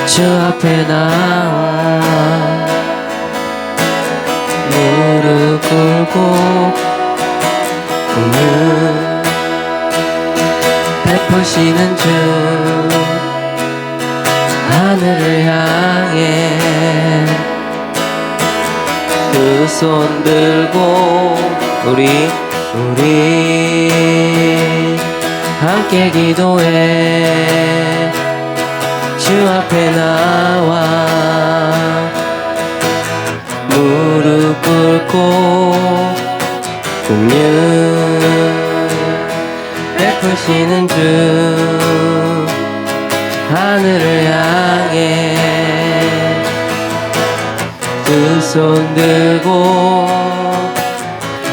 주 앞에 나와 무릎 꿇고 오늘 베푸시는 주 하늘을 향해 두 손 들고 우리 함께 기도해. 주 앞에 나와 무릎 꿇고 공유 베푸시는 주 하늘을 향해 두 손 들고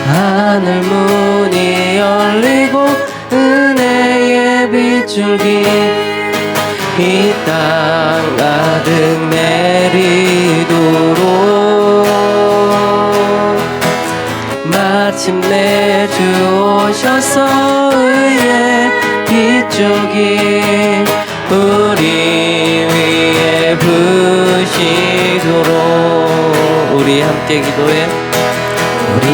하늘 문이 열리고 은혜의 빗줄기 이 땅 가득 내리도록 마침내 주 오셔서 의의 빗줄기 우리 위에 부시도록. 우리 함께 기도해. 우리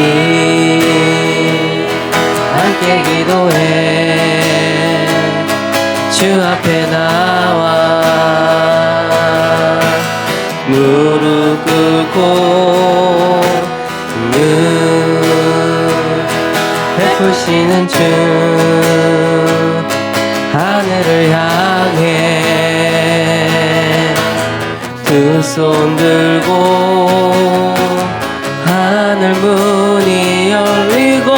함께 기도해. 주 앞에 나와 무릎 꿇고 베푸시는 주 하늘을 향해 두 손 들고 하늘 문이 열리고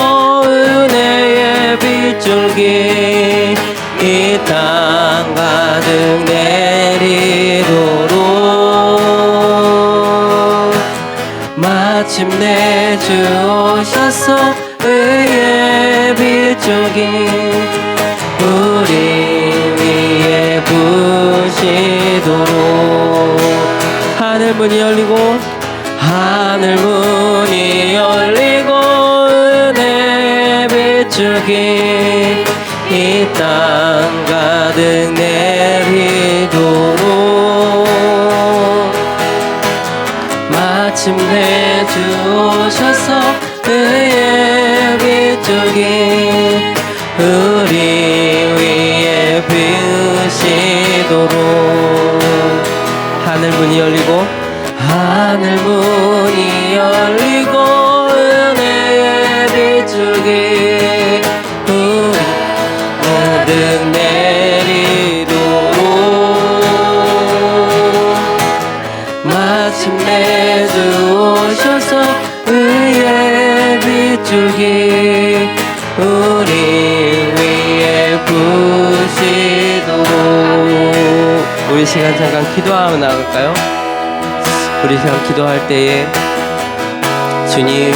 은혜의 빗줄기 이 땅 가득 내리도록 마침내 주 오셔서 의의 빗줄기 우리 위에 부시도록 하늘 문이 열리고 하늘 문이 열리고 은혜의 빗줄기 이 땅 가득 내리도록 마침내 주 오셔서 의의 빗줄기 우리 위에 비우시도록 하늘 문이 열리고 하늘 문이 열리고 은혜의 빗줄기 우리 가득 내리도록 마침내 주 오셔서 의의 빗줄기 우리 위에 부시도록. 우리 시간 잠깐 기도하며 나갈까요? 우리 시간 기도할 때에 주님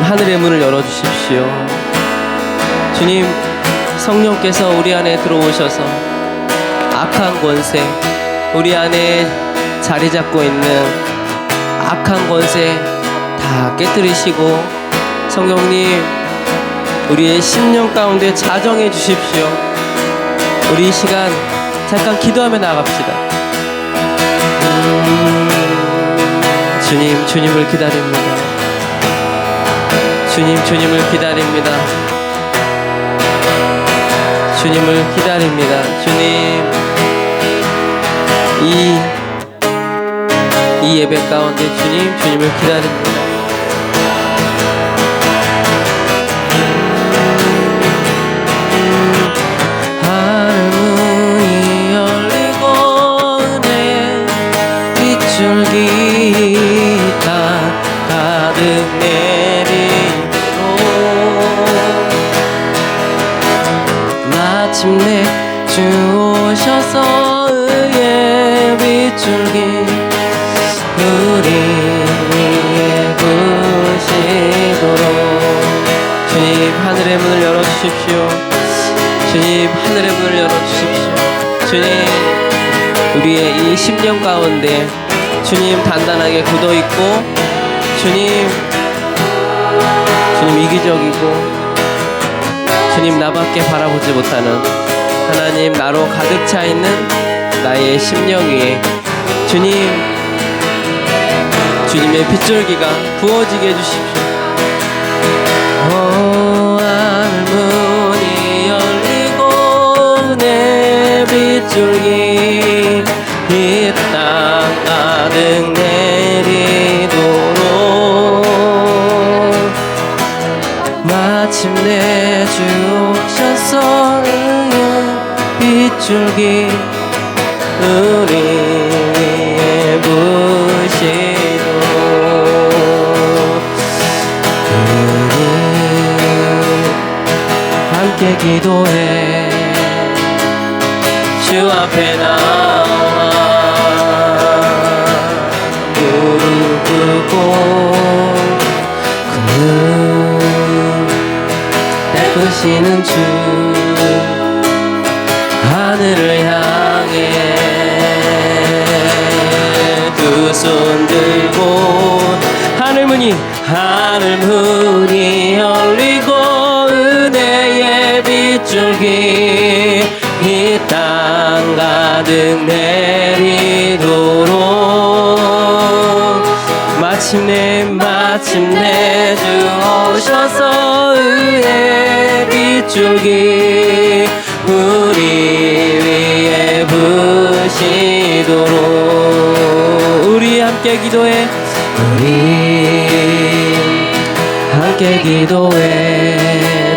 하늘의 문을 열어주십시오. 주님 성령께서 우리 안에 들어오셔서 악한 권세 우리 안에 자리 잡고 있는 악한 권세 다 깨뜨리시고 성령님 우리의 심령 가운데 자정해 주십시오. 우리 이 시간 잠깐 기도하며 나갑시다. 주님을 기다립니다. 주님을 기다립니다. 주님을 기다립니다. 주님 이 예배 가운데 주님을 기다립니다. 하늘 문이 열리고 은혜 빗줄기 땅 가득 내리도록 마침내 주 오셔서 의의 빗줄기 우리 위에 부시도록 주님 하늘의 문을 열어주십시오. 주님 하늘의 문을 열어주십시오. 주님 우리의 이 심령 가운데 주님 단단하게 굳어있고 주님 이기적이고 주님 나밖에 바라보지 못하는 하나님 나로 가득 차있는 나의 심령 위에 주님의 빗줄기가 부어지게 해주십시오. 하늘문이 열리고 내 빗줄기 이 땅 가득 내리도록 마침내 주 오셔서 의의 빗줄기 우리 위에 부시도록 우리 함께 기도해 주 앞에 나와 무릎 꿇고 베푸시는 주 하늘을 향해 두 손 들고 하늘문이 열리고 은혜의 빗줄기 이 땅 가득 내리도록 마침내 주 오셔서 의의 빗줄기 우리 위에 부시도록 우리 함께 기도해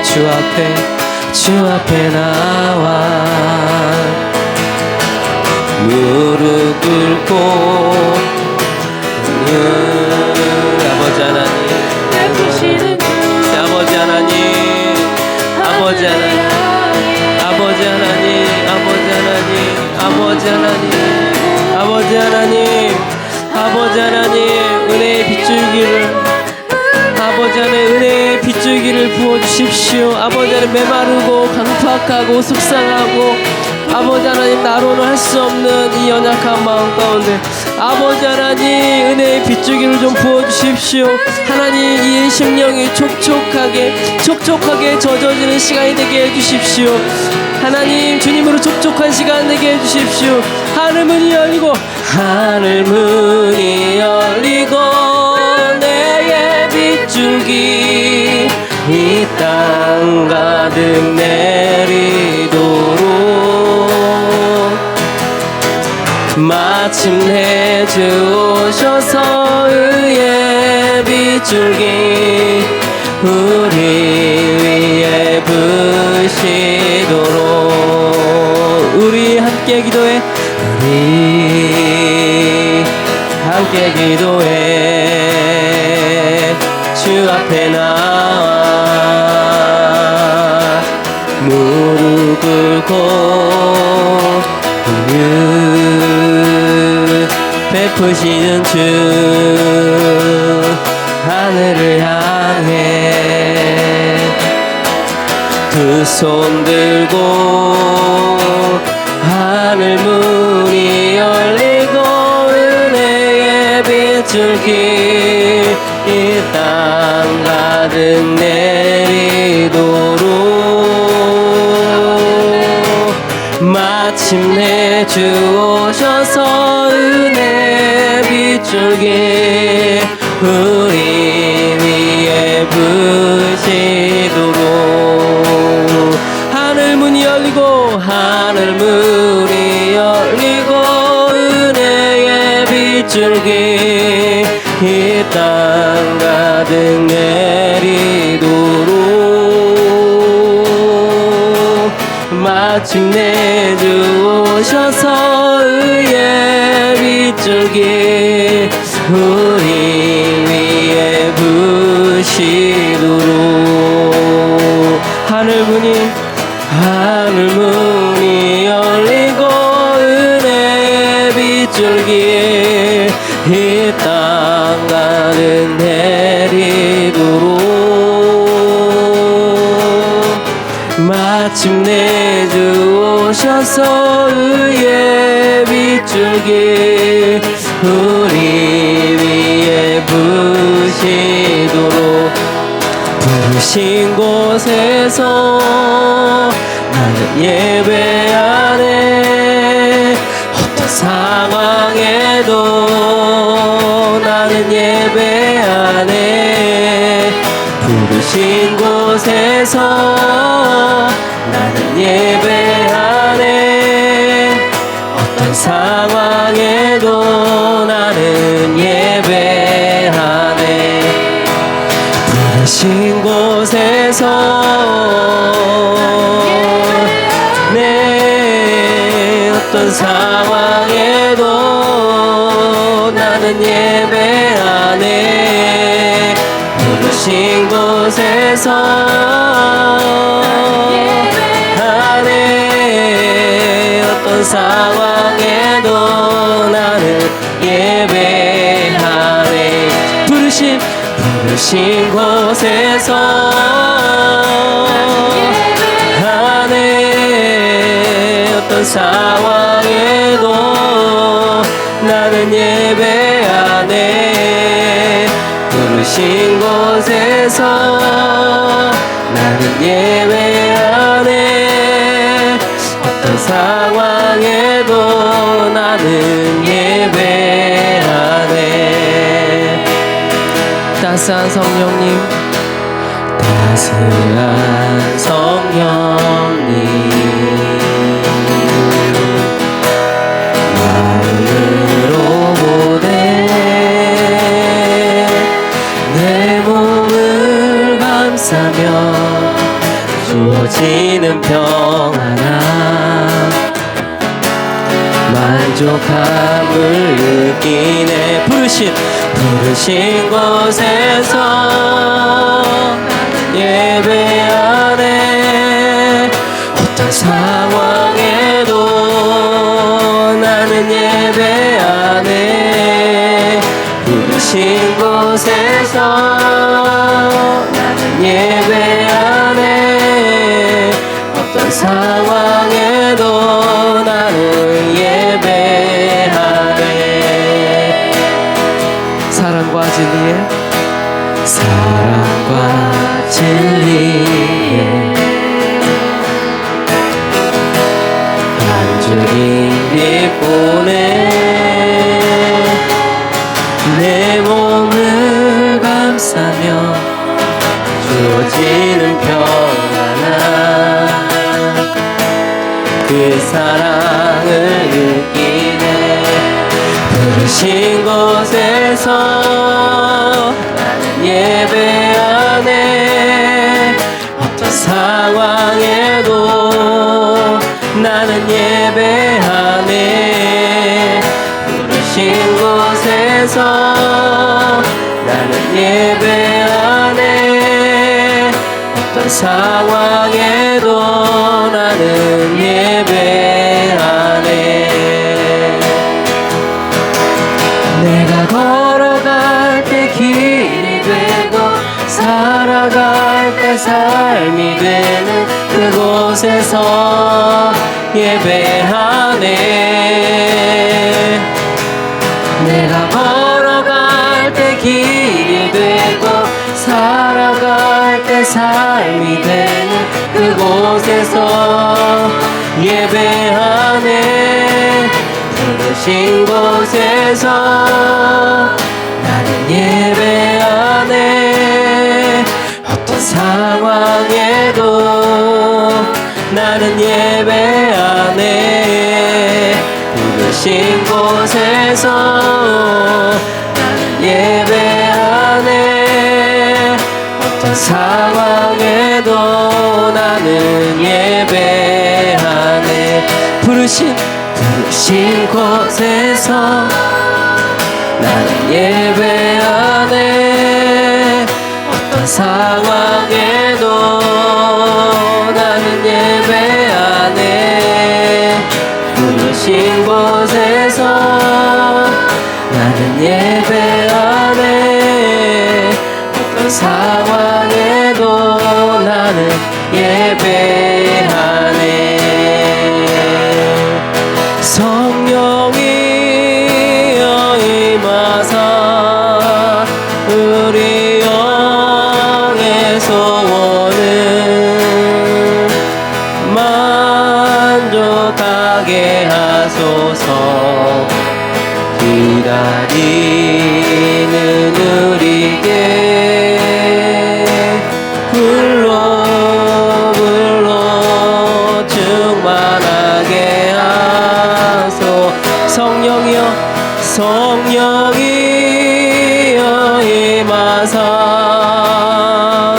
주 앞에 나와 무릎 꿇고 아버지 하나님 은혜의 빗줄기를 부어주십시오. 아버지 하나님 메마르고 강팍하고 속상하고 아버지 하나님 나로는 할 수 없는 이 연약한 마음 가운데 아버지 하나님 은혜의 빗줄기를 좀 부어주십시오. 하나님 이 심령이 촉촉하게 젖어지는 시간이 되게 해주십시오. 하나님 주님으로 촉촉한 시간 되게 해주십시오. 하늘문이 열리고 내의 빗줄기 이 땅 가득 내리도록 마침내 주 오셔서 의의 빗줄기 우리 위에 부시도록 우리 함께 기도해 주 앞에 나와 무릎 꿇고 베푸시는 주 하늘을 향해 두 손 들고 하늘문이 열리고 은혜의 빗줄기 이 땅 가득 내리도록 마침내 주 오셔서 은혜 빗줄기 우리 위에 부시도록 하늘문이 열리고 은혜의 빗줄기 이 땅 가득 내리도록 마침내 주 오셔서 의의 빗줄기 우리 위에 부시도록 하늘문이 열리고 은혜의 빗줄기 이 땅 가득 내리도록 마침내 주 오셔서 의의 빗줄기 우리 위에 부시도록 부르신 곳에서 나는 예배하네 상황에도 나는 예배하네. 부르신 곳에서 나는 예배하네. 어떤 상황에도 나는 예배하네. 부르신 곳에서 내 어떤 상황에도 나는 예배하네. 부르신 곳에서 하네. 어떤 상황에도 나는 예배하네. 부르신 곳에서 하네. 어떤 상황에도 나는 예배하네. 부르신 곳에서 나는 예배하네. 어떤 상황에도 나는 예배하네. 따스한 성령님, 따스한 성령님, 마음으로 보내 내 몸을 감싸며 주어지는 평안함, 만족함을 느끼네. 부르신 곳에서 예배하네. 어떤 상황에도 나는 예배하네. 부르신 곳에서 나는 예배하네. 어떤 상황에도 나는 예배하네. 사랑과 진리에 한 줄기 빛보내 내 몸을 감싸며 주어지는 평안함, 그 사랑을 느끼네. 부르신 곳에서 나는 예배하네. 어떤 상황에도 나는 예배하네. 부르신 곳에서 나는 예배하네. 어떤 상황에도 나는 예배하네. 내가 걸어갈 때 길이 되고 살아갈 때 삶이 되는 그곳에서 예배하네. 내가 걸어갈 때 길이 되고 살아갈 때 삶이 되는 그곳에서 예배하네. 부르신 곳에서 나는 예배하네. 어떤 상황에도 나는 예배하네. 부르신 곳에서 나는 예배하네. 어떤 상황에도 나는 예배하네. 부르신 곳에서 나는 예배하네. 어떤 상황에도 나는 예배하네. 부르신 곳에서 나는 예배하네. 어떤 상황에도 나는 예배하네. 성령이 임하사 우리 영의 소원을 만족하게 하소서. 기다리는 우리에게 불로 충만하게 하소. 성령이여 성령이여 임하사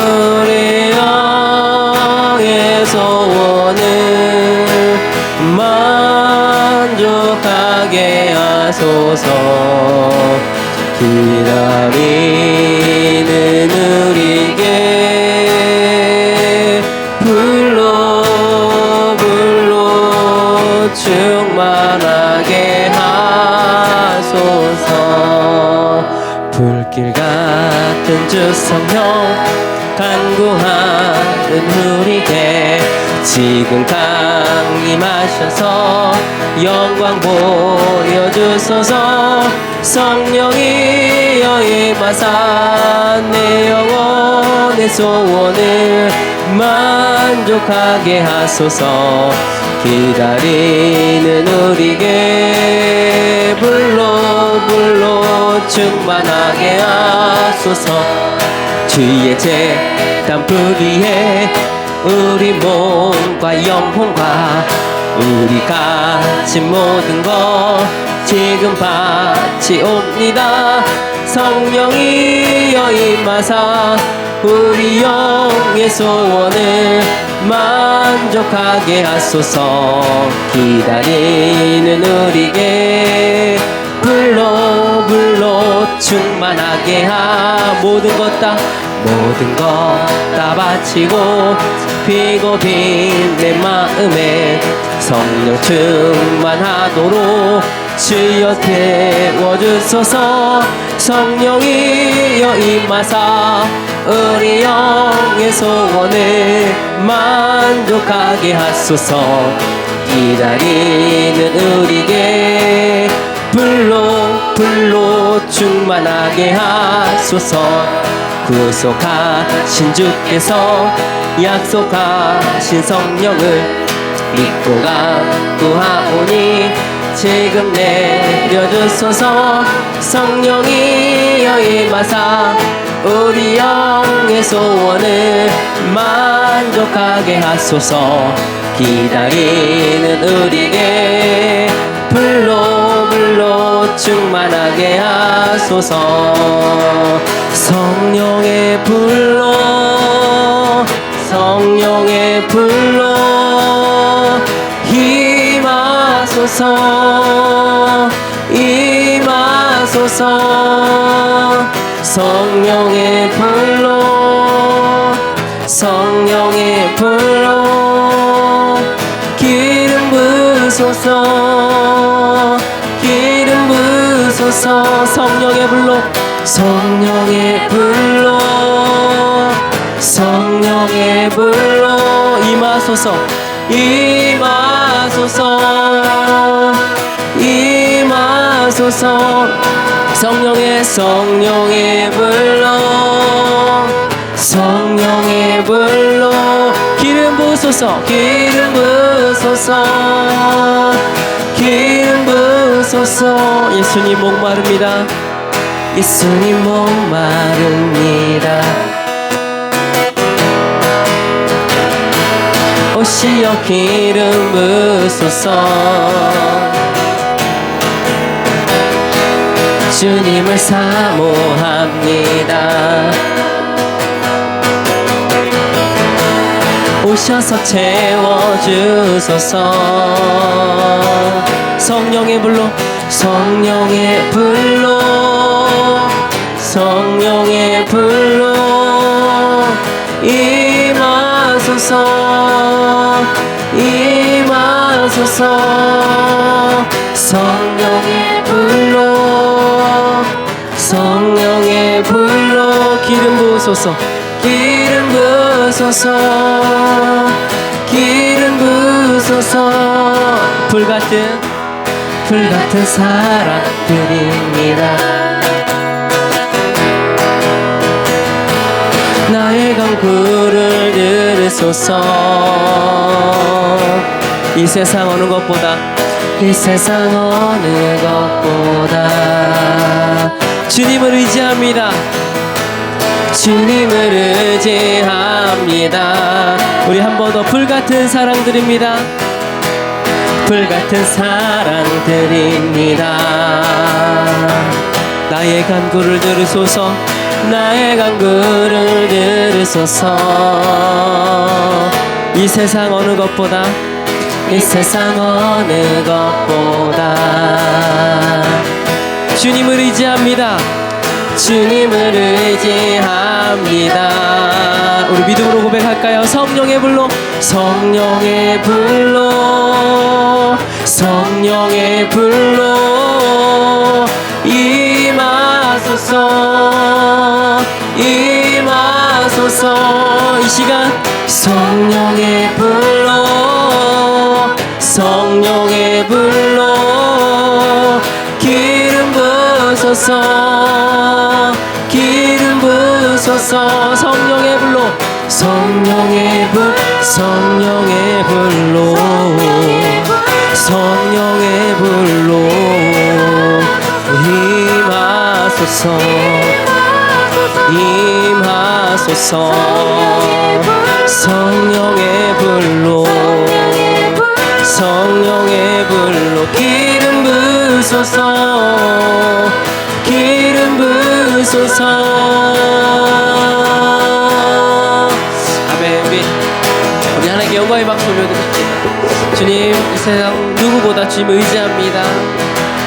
우리 영의 소원을 만족하게 하소서. 기다리는 우리에게 불로 충만하게 하소서. 불길 같은 주 성령 간구하는 우리에게 지금 강림하셔서 영광 보여주소서. 성령이여 임하사 내 영혼의 소원을 만족하게 하소서. 기다리는 우리에게 불로 충만하게 하소서. 주의 제단 불 위에 우리 몸과 영혼과 우리 가진 모든 것 지금 바치옵니다. 성령이여 임하사 우리 영의 소원을 만족하게 하소서. 기다리는 우리에게 불로 충만하게 모든 것 다 바치고 피고 빈 내 마음에 성령 충만하도록 주여 태워주소서. 성령이여 임하사 우리 영의 소원을 만족하게 하소서. 기다리는 우리에게 불로 충만하게 하소서. 구속하신 주께서 약속하신 성령을 믿고 간구하오니 지금 내려주소서. 성령이여 임하사 우리 영의 소원을 만족하게 하소서. 기다리는 우리에게 불로 충만하게 하소서. 성령의 불로 임하소서. 성령의 불로 기름 부소서. 성령의 불로 임하소서. 성령의 불로 기름 부소서. 예수님 목마릅니다. 예수님 목마릅니다. 오시어 기름 부소서. 주님을 사모합니다. 오셔서 채워주소서. 성령의 불로 임하소서. 성령의 불로 기름 부소서. 불같은 사랑드립니다. 나의 간구를 들으소서. 이 세상 어느 것보다 주님을 의지합니다. 주님을 의지합니다. 우리 한 번 더 불같은 사랑 드립니다. 불같은 사랑 드립니다. 나의 간구를 들으소서. 나의 간구를 들으소서. 이 세상 어느 것보다, 이 세상 어느 것보다 주님을 의지합니다. 주님을 의지합니다. 우리 믿음으로 고백할까요? 성령의 불로, 성령의 불로, 성령의 불로 임하소서, 임하소서. 이 시간 성령의 불로, 성령의 불로 기름 부으소서, 기름 부으소서. 성령의 불로, 성령의 불, 성령의 불로, 성령의 불로 임하소서, 임하소서. 성령의 불로, 성령의 불로 기름 부으소서, 기름 부으소서. 아멘. 우리 하나님께 영광의 박수 올려드립니다. 주님, 이 세상 누구보다 주님을 의지합니다.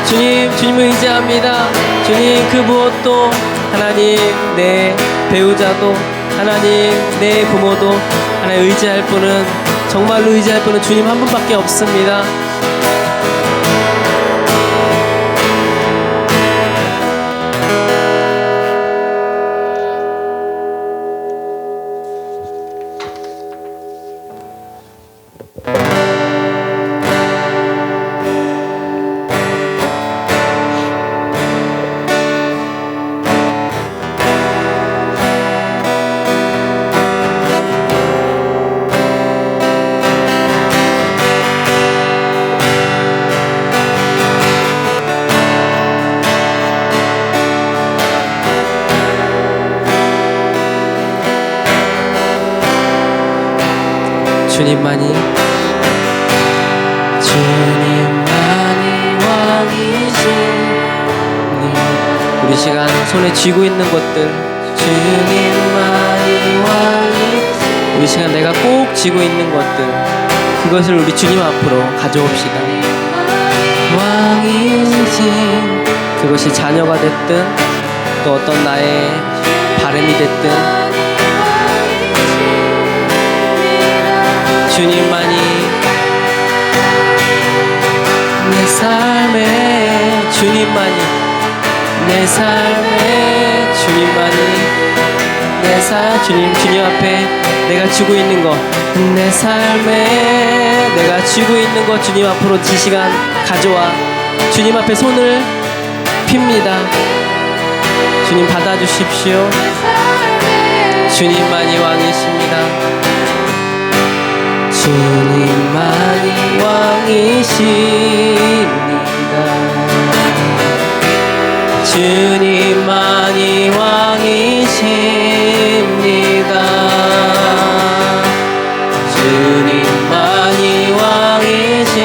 주님, 주님을 의지합니다. 주님, 그 무엇도, 하나님 내 배우자도, 하나님 내 부모도 하나님 의지할 분은, 정말로 의지할 분은 주님 한 분밖에 없습니다. 주님만이, 주님만이 왕이시니. 우리 시간 손에 쥐고 있는 것들, 주님만이 왕이, 우리 시간 내가 꼭 쥐고 있는 것들, 그것을 우리 주님 앞으로 가져옵시다. 왕이신, 그것이 자녀가 됐든 또 어떤 나의 바람이 됐든 주님만이 내 삶에, 주님만이 내 삶에, 주님만이 내 삶, 주님 앞에 내가 쥐고 있는 것, 내 삶에 내가 쥐고 있는 것 주님 앞으로 이 시간 가져와 주님 앞에 손을 핍니다. 주님 받아주십시오. 주님만이 왕이십니다. 주님만이 왕이십니다. 주님만이 왕이십니다. 주님만이 왕이십니다.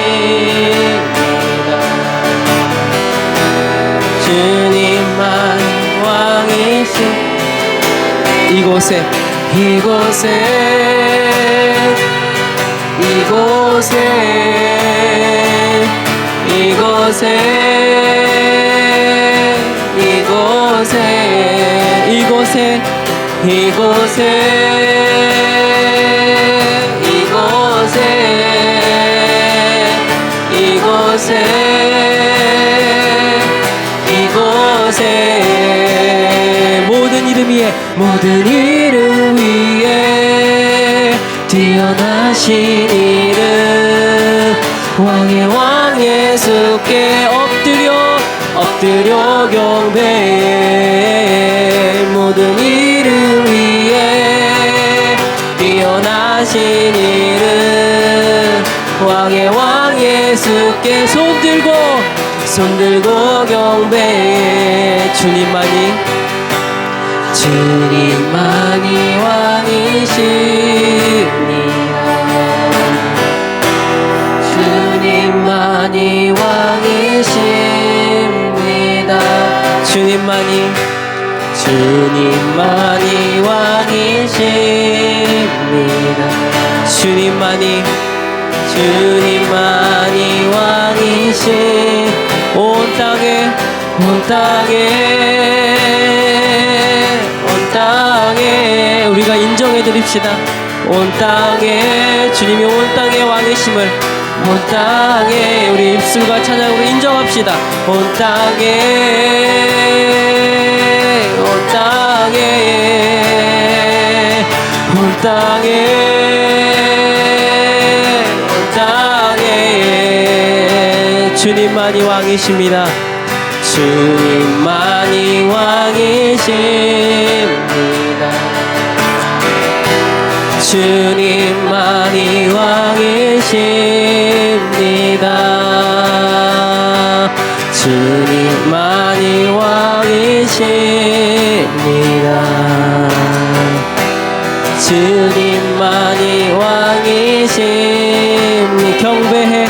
주님만이 왕이십니다. 이곳에, 이곳에, 이곳에, 이곳에, 이곳에, 이곳에, 이곳에, 이곳에, 이곳에, 이곳에, 모든 이름 위에, 모든 이름 위에 뛰어나신 이름, 왕의 왕 예수께 엎드려 경배해. 모든 이름 위에 뛰어나신 이름, 왕의 왕 예수께 손들고 손들고 경배해. 주님만이 왕이십니다. 주님만이 왕이십니다. 주님만이 왕이십니다. 주님만이 왕이시. 온 땅에 우리가 인정해 드립시다. 온 땅에 주님이 온 땅의 왕이심을 온 땅에 우리 입술과 찬양으로 인정합시다. 온 땅에 주님만이 왕이십니다. 주님만이 왕이십니다. 주님만이 왕이십니다. 주님만이 왕이십니다. 주님만이 왕이십니다. 경배해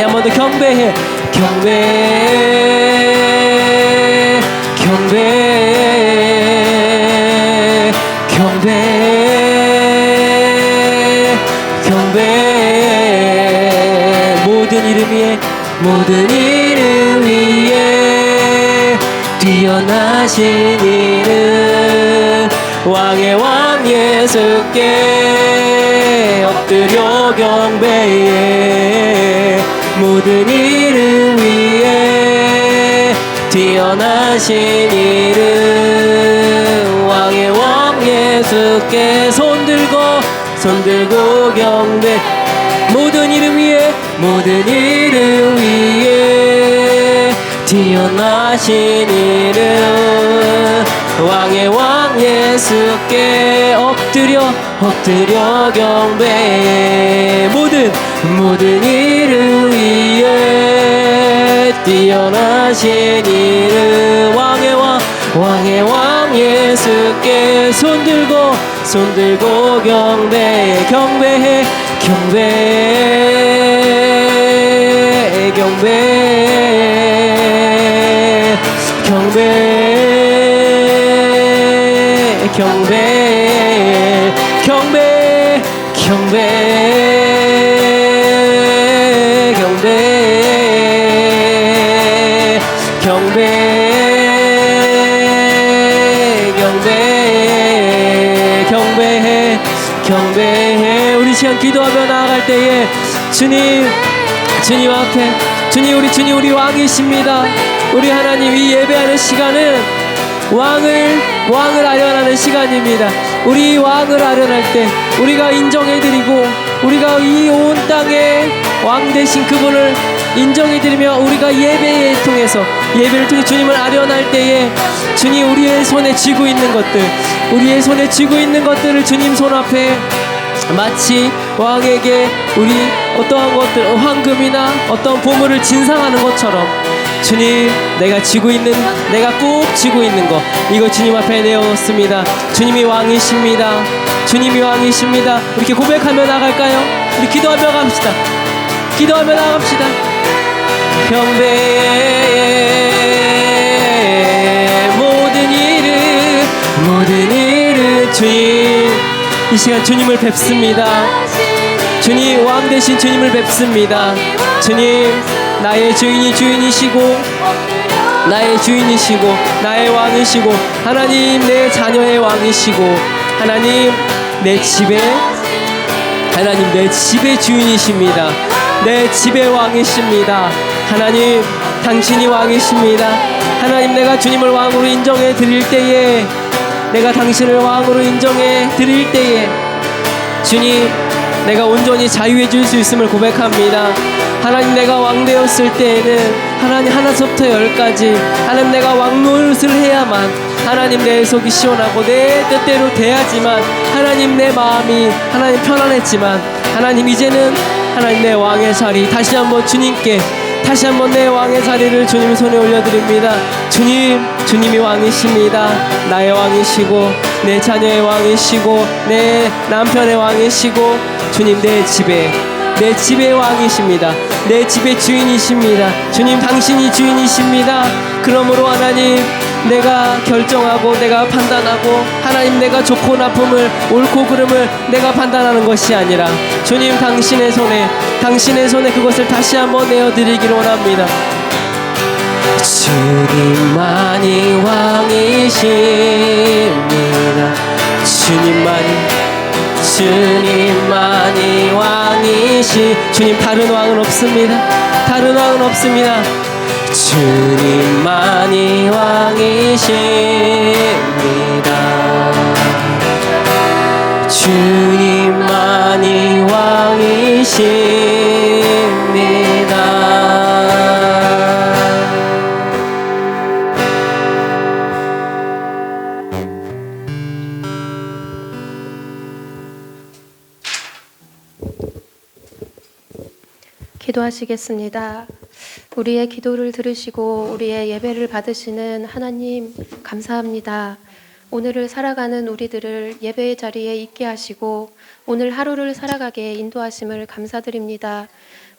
한 번 더 경배해. 모든 이름 위에 뛰어나신 이름 왕의 왕 예수께 엎드려 경배해. 모든 이름 위에 뛰어나신 이름 왕의 왕 예수께 손들고 경배. 모든 이름 위에 뛰어나신 이름 왕의 왕 예수께 엎드려 경배해. 모든 이름 위에 뛰어나신 이름 왕의 왕 예수께 손들고 경배해. 경배해. 우리 시간 기도하며 나아갈 때에 주님 앞에 주님 우리 왕이십니다. 우리 하나님 이 예배하는 시간은 왕을 아련하는 시간입니다. 우리 왕을 아련할 때 우리가 인정해드리고 우리가 이 온 땅에 왕 되신 그분을 인정해드리며 우리가 예배를 통해서 주님을 아련할 때에 주님 우리의 손에 쥐고 있는 것들을 주님 손 앞에 마치 왕에게 우리 어떠한 것들 황금이나 어떤 보물을 진상하는 것처럼 주님 내가 꼭 쥐고 있는 거 이거 주님 앞에 내어놓습니다. 주님이 왕이십니다. 이렇게 고백하며 나갈까요? 우리 기도하며 나갑시다. 경배해. 모든 이름 주님 이 시간 주님을 뵙습니다. 주님 왕 되신 주님을 뵙습니다. 주님 나의 주인이시고 나의 왕이시고 하나님 내 자녀의 왕이시고 하나님 내 집의 주인이십니다. 내 집의 왕이십니다. 하나님 당신이 왕이십니다. 하나님 내가 주님을 왕으로 인정해 드릴 때에 내가 당신을 왕으로 인정해 드릴 때에 주님 내가 온전히 자유해 줄 수 있음을 고백합니다. 하나님 내가 왕 되었을 때에는 하나님 하나서부터 열까지 하나님 내가 왕노릇을 해야만 하나님 내 속이 시원하고 내 뜻대로 돼야지만 하나님 내 마음이 하나님 편안했지만 하나님 이제는 하나님 내 왕의 자리 다시 한번 주님께 다시 한번 내 왕의 자리를 주님 손에 올려드립니다. 주님이 왕이십니다. 나의 왕이시고 내 자녀의 왕이시고 내 남편의 왕이시고 주님 내 집의 왕이십니다. 내 집의 주인이십니다. 주님 당신이 주인이십니다. 그러므로 하나님 내가 결정하고 내가 판단하고 하나님 내가 좋고 나쁨을 옳고 그름을 내가 판단하는 것이 아니라 주님 당신의 손에 그것을 다시 한번 내어드리기를 원합니다. 주님만이 왕이십니다. 주님만이 주님 다른 왕은 없습니다. 다른 왕은 없습니다. 주님만이 왕이십니다. 주님만이 왕이십니다. 기도하시겠습니다. 우리의 기도를 들으시고 우리의 예배를 받으시는 하나님 감사합니다. 오늘을 살아가는 우리들을 예배의 자리에 있게 하시고 오늘 하루를 살아가게 인도하심을 감사드립니다.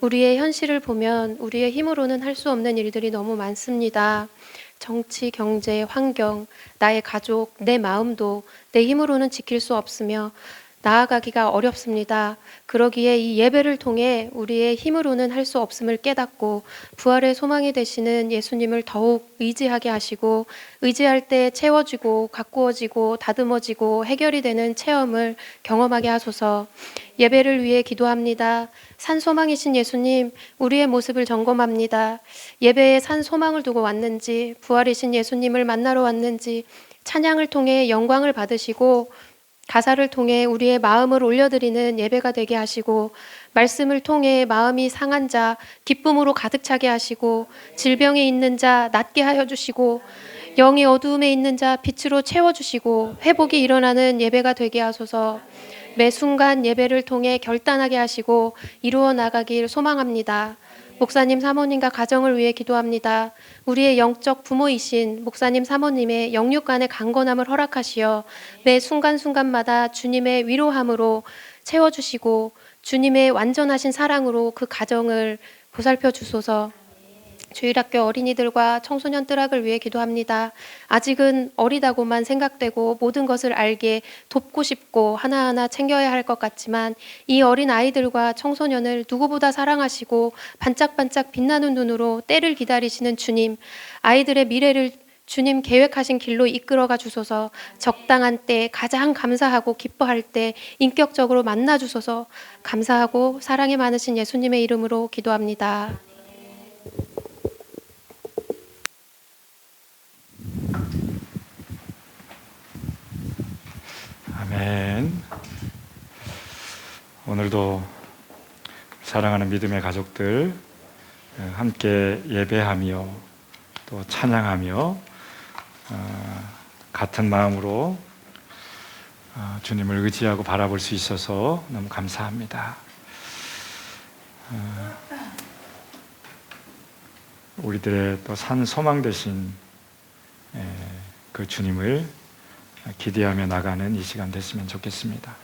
우리의 현실을 보면 우리의 힘으로는 할 수 없는 일들이 너무 많습니다. 정치, 경제, 환경, 나의 가족, 내 마음도 내 힘으로는 지킬 수 없으며 나아가기가 어렵습니다. 그러기에 이 예배를 통해 우리의 힘으로는 할 수 없음을 깨닫고 부활의 소망이 되시는 예수님을 더욱 의지하게 하시고 의지할 때 채워지고 가꾸어지고 다듬어지고 해결이 되는 체험을 경험하게 하소서. 예배를 위해 기도합니다. 산 소망이신 예수님, 우리의 모습을 점검합니다. 예배에 산 소망을 두고 왔는지, 부활이신 예수님을 만나러 왔는지, 찬양을 통해 영광을 받으시고 가사를 통해 우리의 마음을 올려드리는 예배가 되게 하시고 말씀을 통해 마음이 상한 자 기쁨으로 가득 차게 하시고 질병에 있는 자 낫게 하여 주시고 영의 어두움에 있는 자 빛으로 채워주시고 회복이 일어나는 예배가 되게 하소서. 매 순간 예배를 통해 결단하게 하시고 이루어 나가길 소망합니다. 목사님 사모님과 가정을 위해 기도합니다. 우리의 영적 부모이신 목사님 사모님의 영육간의 강건함을 허락하시어 매 순간순간마다 주님의 위로함으로 채워주시고 주님의 완전하신 사랑으로 그 가정을 보살펴 주소서. 주일학교 어린이들과 청소년 뜰학을 위해 기도합니다. 아직은 어리다고만 생각되고 모든 것을 알게 돕고 싶고 하나하나 챙겨야 할 것 같지만 이 어린 아이들과 청소년을 누구보다 사랑하시고 반짝반짝 빛나는 눈으로 때를 기다리시는 주님, 아이들의 미래를 주님 계획하신 길로 이끌어가 주소서. 적당한 때 가장 감사하고 기뻐할 때 인격적으로 만나 주소서. 감사하고 사랑이 많으신 예수님의 이름으로 기도합니다. 아멘. 오늘도 사랑하는 믿음의 가족들 함께 예배하며 또 찬양하며 같은 마음으로 주님을 의지하고 바라볼 수 있어서 너무 감사합니다. 우리들의 또 산 소망 되신 그 주님을 기대하며 나가는 이 시간 됐으면 좋겠습니다.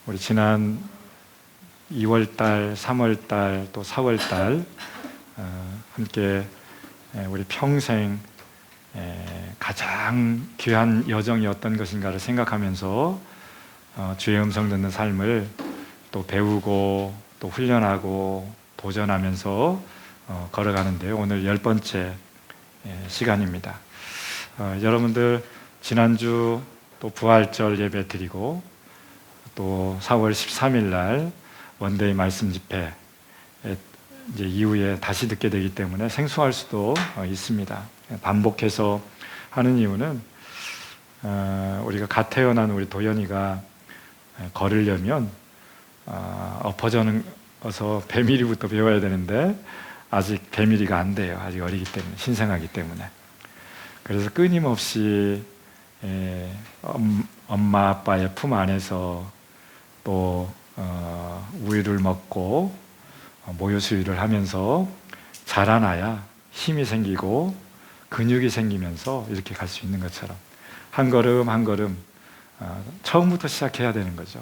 우리 지난 2월달, 3월달, 또 4월달 함께 우리 평생 가장 귀한 여정이 어떤 것인가를 생각하면서 주의 음성 듣는 삶을 또 배우고 또 훈련하고 도전하면서 걸어가는데요. 오늘 10번째 시간입니다. 여러분들 지난주 또 부활절 예배 드리고 또 4월 13일 날 원데이 말씀 집회 이제 이후에 다시 듣게 되기 때문에 생소할 수도 있습니다. 반복해서 하는 이유는 우리가 갓 태어난 우리 도연이가 걸으려면 어서 배밀이부터 배워야 되는데 아직 배밀이가 안 돼요. 아직 어리기 때문에, 신생하기 때문에. 그래서 끊임없이 엄마 아빠의 품 안에서 또 우유를 먹고 모유 수유를 하면서 자라나야 힘이 생기고 근육이 생기면서 이렇게 갈 수 있는 것처럼 한 걸음 한 걸음 처음부터 시작해야 되는 거죠.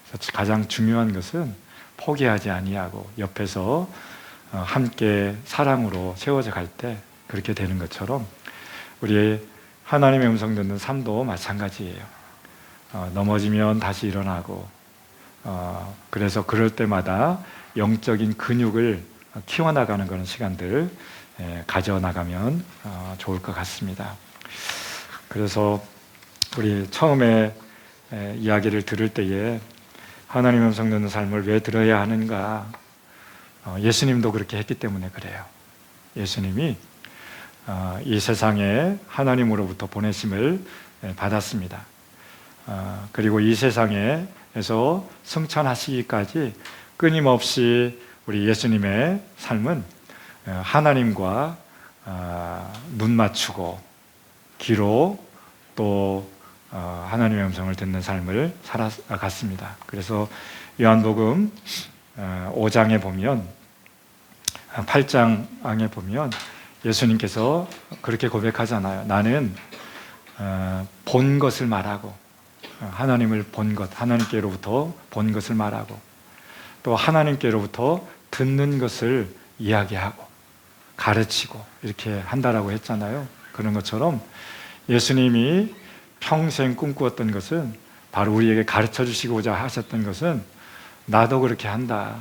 그래서 가장 중요한 것은 포기하지 아니하고 옆에서 함께 사랑으로 세워져 갈 때 그렇게 되는 것처럼 우리 하나님의 음성 듣는 삶도 마찬가지예요. 넘어지면 다시 일어나고 그래서 그럴 때마다 영적인 근육을 키워나가는 그런 시간들 가져나가면 좋을 것 같습니다. 그래서 우리 처음에 이야기를 들을 때에 하나님의 음성 듣는 삶을 왜 들어야 하는가? 예수님도 그렇게 했기 때문에 그래요. 예수님이 이 세상에 하나님으로부터 보내심을 받았습니다. 그리고 이 세상에서 승천하시기까지 끊임없이 우리 예수님의 삶은 하나님과 눈 맞추고 귀로 또 하나님의 음성을 듣는 삶을 살아갔습니다. 그래서 요한복음 5장에 보면 8장에 보면 예수님께서 그렇게 고백하잖아요. 나는 본 것을 말하고 하나님을 본 것, 하나님께로부터 본 것을 말하고 또 하나님께로부터 듣는 것을 이야기하고 가르치고 이렇게 한다라고 했잖아요. 그런 것처럼 예수님이 평생 꿈꾸었던 것은 바로 우리에게 가르쳐 주시고자 하셨던 것은 나도 그렇게 한다.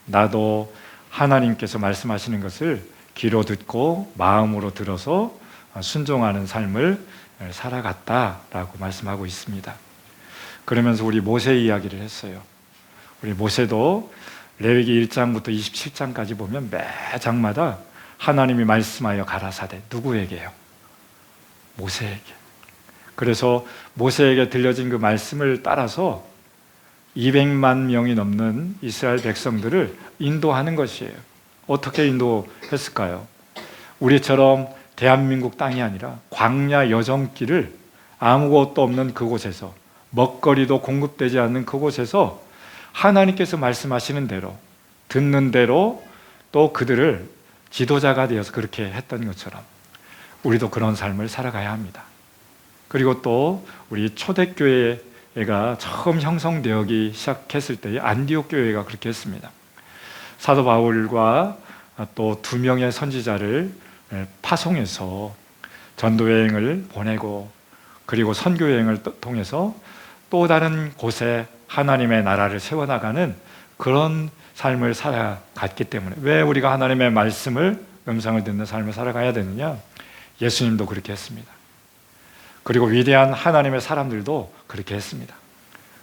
나도 하나님께서 말씀하시는 것을 귀로 듣고 마음으로 들어서 순종하는 삶을 살아갔다라고 말씀하고 있습니다. 그러면서 우리 모세 이야기를 했어요. 우리 모세도 레위기 1장부터 27장까지 보면 매 장마다 하나님이 말씀하여 가라사대 누구에게요? 모세에게. 그래서 모세에게 들려진 그 말씀을 따라서 200만 명이 넘는 이스라엘 백성들을 인도하는 것이에요. 어떻게 인도했을까요? 우리처럼 대한민국 땅이 아니라 광야 여정길을 아무것도 없는 그곳에서 먹거리도 공급되지 않는 그곳에서 하나님께서 말씀하시는 대로 듣는 대로 또 그들을 지도자가 되어서 그렇게 했던 것처럼 우리도 그런 삶을 살아가야 합니다. 그리고 또 우리 초대교회가 처음 형성되기 시작했을 때 안디옥 교회가 그렇게 했습니다. 사도 바울과 또 2명의 선지자를 파송해서 전도여행을 보내고 그리고 선교여행을 통해서 또 다른 곳에 하나님의 나라를 세워나가는 그런 삶을 살아갔기 때문에 왜 우리가 하나님의 말씀을 음성을 듣는 삶을 살아가야 되느냐? 예수님도 그렇게 했습니다. 그리고 위대한 하나님의 사람들도 그렇게 했습니다.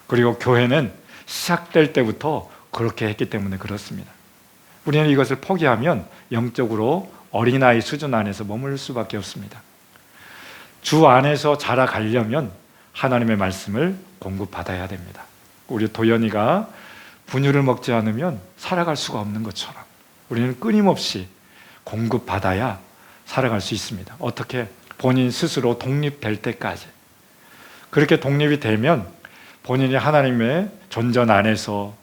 그리고 교회는 시작될 때부터 그렇게 했기 때문에 그렇습니다. 우리는 이것을 포기하면 영적으로 어린아이 수준 안에서 머물 수밖에 없습니다. 주 안에서 자라가려면 하나님의 말씀을 공급받아야 됩니다. 우리 도연이가 분유를 먹지 않으면 살아갈 수가 없는 것처럼 우리는 끊임없이 공급받아야 살아갈 수 있습니다. 어떻게? 본인 스스로 독립될 때까지. 그렇게 독립이 되면 본인이 하나님의 존전 안에서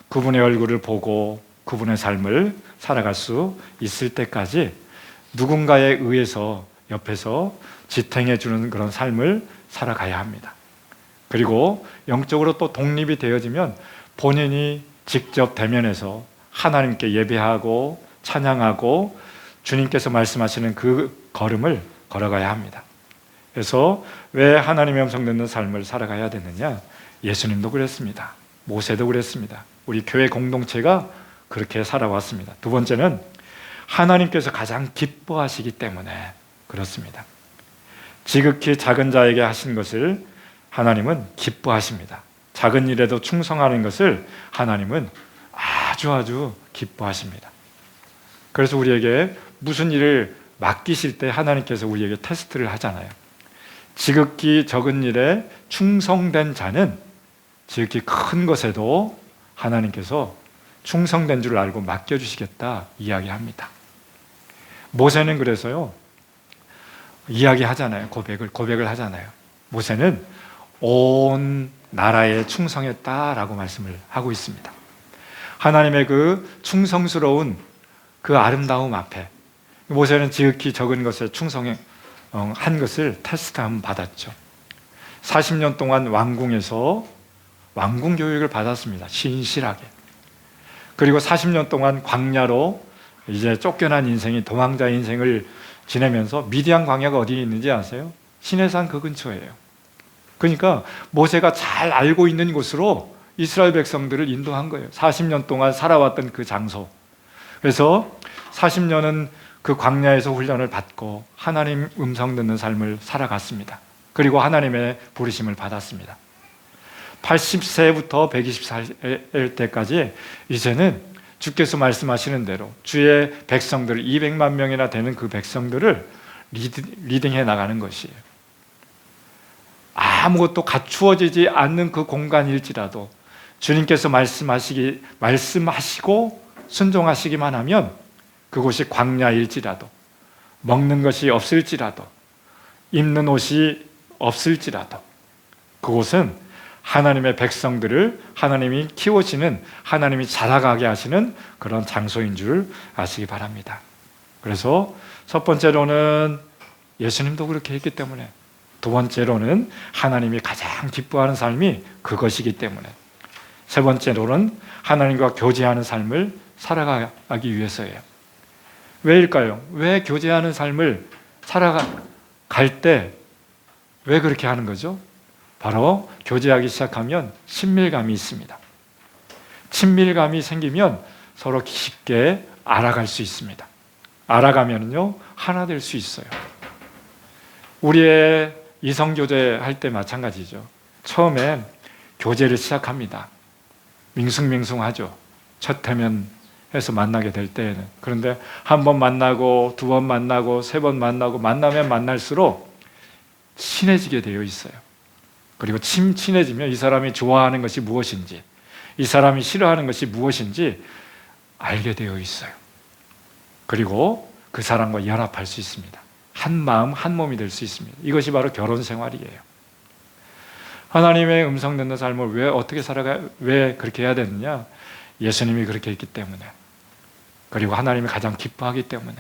그분의 얼굴을 보고 그분의 삶을 살아갈 수 있을 때까지 누군가에 의해서 옆에서 지탱해 주는 그런 삶을 살아가야 합니다. 그리고 영적으로 또 독립이 되어지면 본인이 직접 대면해서 하나님께 예배하고 찬양하고 주님께서 말씀하시는 그 걸음을 걸어가야 합니다. 그래서 왜 하나님의 음성 듣는 삶을 살아가야 되느냐? 예수님도 그랬습니다. 모세도 그랬습니다. 우리 교회 공동체가 그렇게 살아왔습니다. 두 번째는 하나님께서 가장 기뻐하시기 때문에 그렇습니다. 지극히 작은 자에게 하신 것을 하나님은 기뻐하십니다. 작은 일에도 충성하는 것을 하나님은 아주 기뻐하십니다. 그래서 우리에게 무슨 일을 맡기실 때 하나님께서 우리에게 테스트를 하잖아요. 지극히 적은 일에 충성된 자는 지극히 큰 것에도 하나님께서 충성된 줄 알고 맡겨주시겠다 이야기합니다. 모세는 그래서요, 이야기하잖아요. 고백을 하잖아요. 모세는 온 나라에 충성했다라고 말씀을 하고 있습니다. 하나님의 그 충성스러운 그 아름다움 앞에 모세는 지극히 적은 것에 충성한 것을 테스트함 받았죠. 40년 동안 왕궁에서 왕궁 교육을 받았습니다. 신실하게. 그리고 40년 동안 광야로 이제 쫓겨난 인생이 도망자 인생을 지내면서 미디안 광야가 어디 있는지 아세요? 시내산 그 근처예요. 그러니까 모세가 잘 알고 있는 곳으로 이스라엘 백성들을 인도한 거예요. 40년 동안 살아왔던 그 장소. 그래서 40년은 그 광야에서 훈련을 받고 하나님 음성 듣는 삶을 살아갔습니다. 그리고 하나님의 부르심을 받았습니다. 80세부터 120살 때까지 이제는 주께서 말씀하시는 대로 주의 백성들 200만 명이나 되는 그 백성들을 리딩해 나가는 것이에요. 아무것도 갖추어지지 않는 그 공간일지라도 주님께서 말씀하시고 순종하시기만 하면 그곳이 광야일지라도 먹는 것이 없을지라도 입는 옷이 없을지라도 그곳은 하나님의 백성들을 하나님이 키우시는, 하나님이 자라가게 하시는 그런 장소인 줄 아시기 바랍니다. 그래서 첫 번째로는 예수님도 그렇게 했기 때문에, 두 번째로는 하나님이 가장 기뻐하는 삶이 그것이기 때문에, 세 번째로는 하나님과 교제하는 삶을 살아가기 위해서예요. 왜일까요? 왜 교제하는 삶을 살아갈 때 왜 그렇게 하는 거죠? 바로 교제하기 시작하면 친밀감이 있습니다. 친밀감이 생기면 서로 깊게 알아갈 수 있습니다. 알아가면요 하나 될 수 있어요. 우리의 이성교제 할 때 마찬가지죠. 처음엔 교제를 시작합니다. 밍숭밍숭하죠. 첫 해면에서 만나게 될 때에는. 그런데 한 번 만나고 두 번 만나고 세 번 만나고 만나면 만날수록 친해지게 되어 있어요. 그리고 친해지면 이 사람이 좋아하는 것이 무엇인지, 이 사람이 싫어하는 것이 무엇인지 알게 되어 있어요. 그리고 그 사람과 연합할 수 있습니다. 한 마음 한 몸이 될 수 있습니다. 이것이 바로 결혼 생활이에요. 하나님의 음성 듣는 삶을 왜 그렇게 해야 되느냐? 예수님이 그렇게 했기 때문에, 그리고 하나님이 가장 기뻐하기 때문에,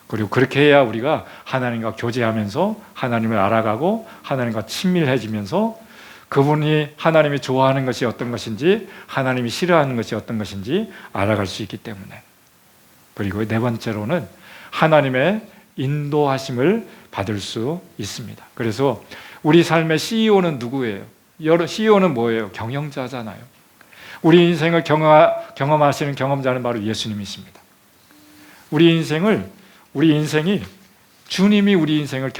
그리고 그렇게 해야 우리가 하나님과 교제하면서 하나님을 알아가고 하나님과 친밀해지면서 그분이 하나님이 좋아하는 것이 어떤 것인지, 하나님이 싫어하는 것이 어떤 것인지 알아갈 수 있기 때문에, 그리고 네 번째로는 하나님의 인도하심을 받을 수 있습니다. 그래서 우리 삶의 CEO는 누구예요? CEO는 뭐예요? 경영자잖아요. 우리 인생을 경험하시는 경험자는 바로 예수님이십니다. 우리 인생이 주님이 우리 인생을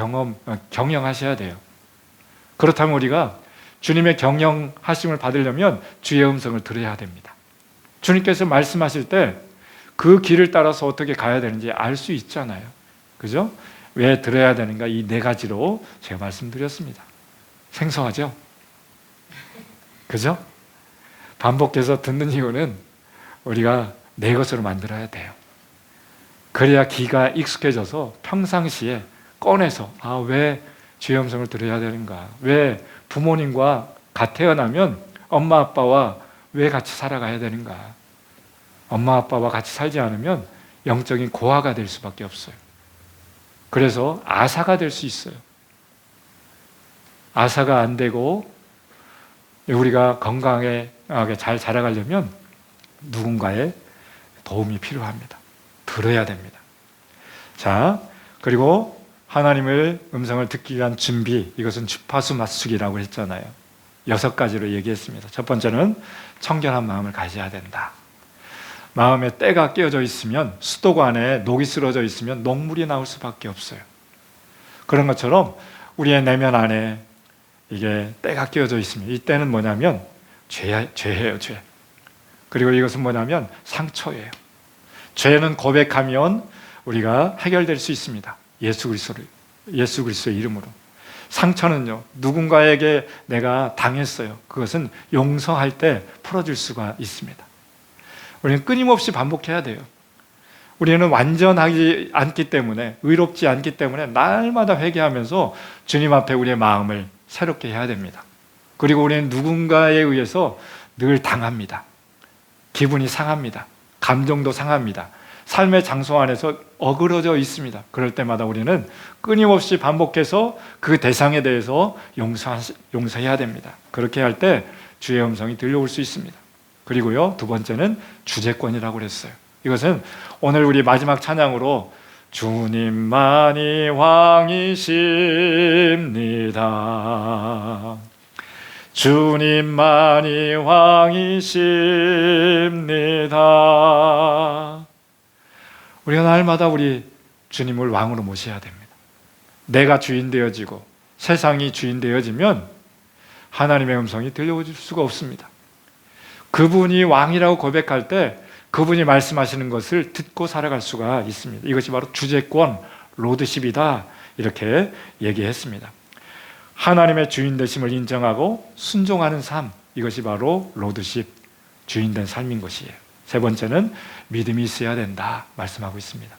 경영하셔야 돼요. 그렇다면 우리가 주님의 경영하심을 받으려면 주의 음성을 들어야 됩니다. 주님께서 말씀하실 때 그 길을 따라서 어떻게 가야 되는지 알 수 있잖아요. 그죠? 왜 들어야 되는가? 이 네 가지로 제가 말씀드렸습니다. 생소하죠? 그죠? 반복해서 듣는 이유는 우리가 내 것으로 만들어야 돼요. 그래야 귀가 익숙해져서 평상시에 꺼내서 왜 주의 음성을 들어야 되는가? 왜 부모님과 갓 태어나면 엄마 아빠와 왜 같이 살아가야 되는가? 엄마 아빠와 같이 살지 않으면 영적인 고아가 될 수밖에 없어요. 그래서 아사가 될 수 있어요. 아사가 안 되고 우리가 건강하게 잘 자라가려면 누군가의 도움이 필요합니다. 들어야 됩니다. 자, 그리고 하나님의 음성을 듣기 위한 준비, 이것은 주파수 맞추기라고 했잖아요. 6가지로 얘기했습니다. 첫 번째는 청결한 마음을 가져야 된다. 마음에 때가 끼어져 있으면, 수도관에 녹이 쓰러져 있으면 녹물이 나올 수밖에 없어요. 그런 것처럼 우리의 내면 안에 이게 때가 끼어져 있으면, 이 때는 뭐냐면 죄예요, 죄. 그리고 이것은 뭐냐면 상처예요. 죄는 고백하면 우리가 해결될 수 있습니다. 예수 그리스도의 이름으로. 상처는요, 누군가에게 내가 당했어요. 그것은 용서할 때 풀어줄 수가 있습니다. 우리는 끊임없이 반복해야 돼요. 우리는 완전하지 않기 때문에, 의롭지 않기 때문에 날마다 회개하면서 주님 앞에 우리의 마음을 새롭게 해야 됩니다. 그리고 우리는 누군가에 의해서 늘 당합니다. 기분이 상합니다. 감정도 상합니다. 삶의 장소 안에서 어그러져 있습니다. 그럴 때마다 우리는 끊임없이 반복해서 그 대상에 대해서 용서해야 됩니다. 그렇게 할 때 주의 음성이 들려올 수 있습니다. 그리고요, 두 번째는 주제권이라고 그랬어요. 이것은 오늘 우리 마지막 찬양으로 주님만이 왕이십니다. 주님만이 왕이십니다. 우리가 날마다 우리 주님을 왕으로 모셔야 됩니다. 내가 주인 되어지고 세상이 주인 되어지면 하나님의 음성이 들려올 수가 없습니다. 그분이 왕이라고 고백할 때 그분이 말씀하시는 것을 듣고 살아갈 수가 있습니다. 이것이 바로 주제권, 로드십이다, 이렇게 얘기했습니다. 하나님의 주인 되심을 인정하고 순종하는 삶, 이것이 바로 로드십, 주인된 삶인 것이에요. 세 번째는 믿음이 있어야 된다 말씀하고 있습니다.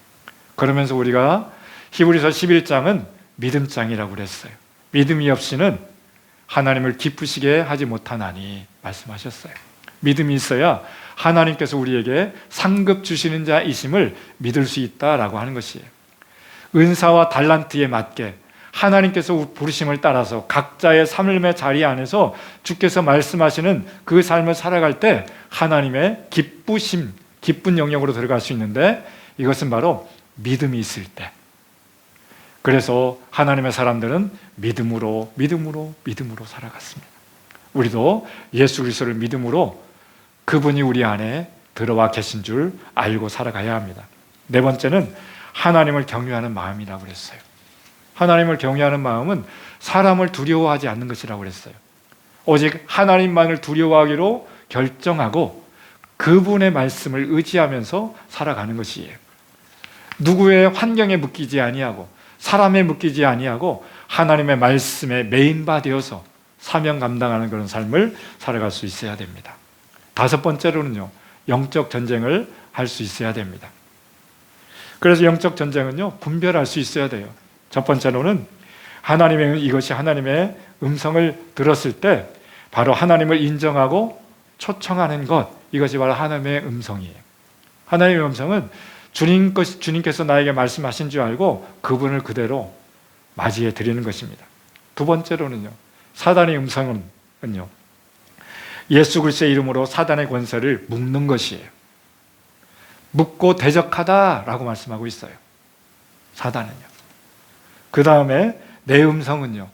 그러면서 우리가 히브리서 11장은 믿음장이라고 그랬어요. 믿음이 없이는 하나님을 기쁘시게 하지 못하나니 말씀하셨어요. 믿음이 있어야 하나님께서 우리에게 상급 주시는 자이심을 믿을 수 있다라고 하는 것이에요. 은사와 달란트에 맞게 하나님께서 부르심을 따라서 각자의 삶의 자리 안에서 주께서 말씀하시는 그 삶을 살아갈 때 하나님의 기쁘심, 기쁜 영역으로 들어갈 수 있는데 이것은 바로 믿음이 있을 때. 그래서 하나님의 사람들은 믿음으로 살아갔습니다. 우리도 예수 그리스도를 믿음으로 그분이 우리 안에 들어와 계신 줄 알고 살아가야 합니다. 네 번째는 하나님을 경외하는 마음이라고 그랬어요. 하나님을 경외하는 마음은 사람을 두려워하지 않는 것이라고 그랬어요. 오직 하나님만을 두려워하기로 결정하고 그분의 말씀을 의지하면서 살아가는 것이에요. 누구의 환경에 묶이지 아니하고 사람에 묶이지 아니하고 하나님의 말씀에 메인바 되어서 사명 감당하는 그런 삶을 살아갈 수 있어야 됩니다. 다섯 번째로는요, 영적 전쟁을 할 수 있어야 됩니다. 그래서 영적 전쟁은요, 분별할 수 있어야 돼요. 첫 번째로는 이것이 하나님의 음성을 들었을 때 바로 하나님을 인정하고 초청하는 것, 이것이 바로 하나님의 음성이에요. 하나님의 음성은 주님께서 나에게 말씀하신 줄 알고 그분을 그대로 맞이해 드리는 것입니다. 두 번째로는요, 사단의 음성은요, 예수 그리스도의 이름으로 사단의 권세를 묶는 것이에요. 묶고 대적하다라고 말씀하고 있어요. 사단은요. 그 다음에 내 음성은요,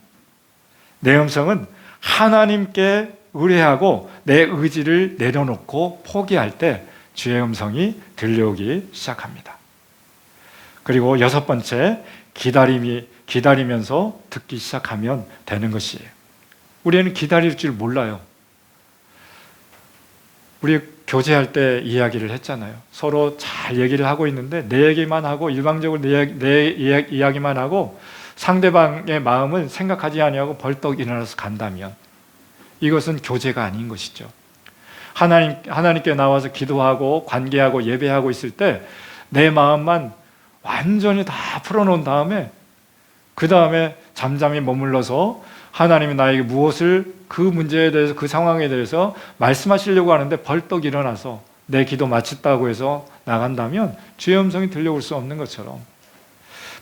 내 음성은 하나님께 의뢰하고 내 의지를 내려놓고 포기할 때 주의 음성이 들려오기 시작합니다. 그리고 여섯 번째, 기다리면서 듣기 시작하면 되는 것이에요. 우리는 기다릴 줄 몰라요. 우리 교제할 때 이야기를 했잖아요. 서로 잘 얘기를 하고 있는데 내 얘기만 하고 일방적으로 내 이야기만 하고 상대방의 마음은 생각하지 아니하고 벌떡 일어나서 간다면 이것은 교제가 아닌 것이죠. 하나님께 나와서 기도하고 관계하고 예배하고 있을 때 내 마음만 완전히 다 풀어놓은 다음에 그 다음에 잠잠히 머물러서 하나님이 나에게 무엇을 그 문제에 대해서 그 상황에 대해서 말씀하시려고 하는데 벌떡 일어나서 내 기도 마쳤다고 해서 나간다면 주의 음성이 들려올 수 없는 것처럼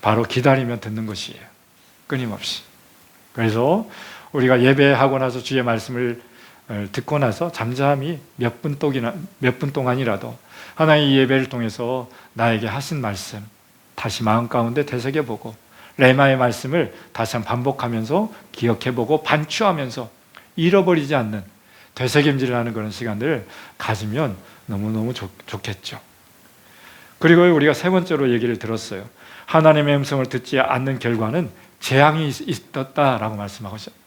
바로 기다리면 듣는 것이에요. 끊임없이. 그래서 우리가 예배하고 나서 주의 말씀을 듣고 나서 잠잠히 몇 분 동안이라도 하나님의 예배를 통해서 나에게 하신 말씀 다시 마음 가운데 되새겨보고 레마의 말씀을 다시 한번 반복하면서 기억해보고 반추하면서 잃어버리지 않는 되새김질을 하는 그런 시간들을 가지면 너무너무 좋겠죠. 그리고 우리가 세 번째로 얘기를 들었어요. 하나님의 음성을 듣지 않는 결과는 재앙이 있었다라고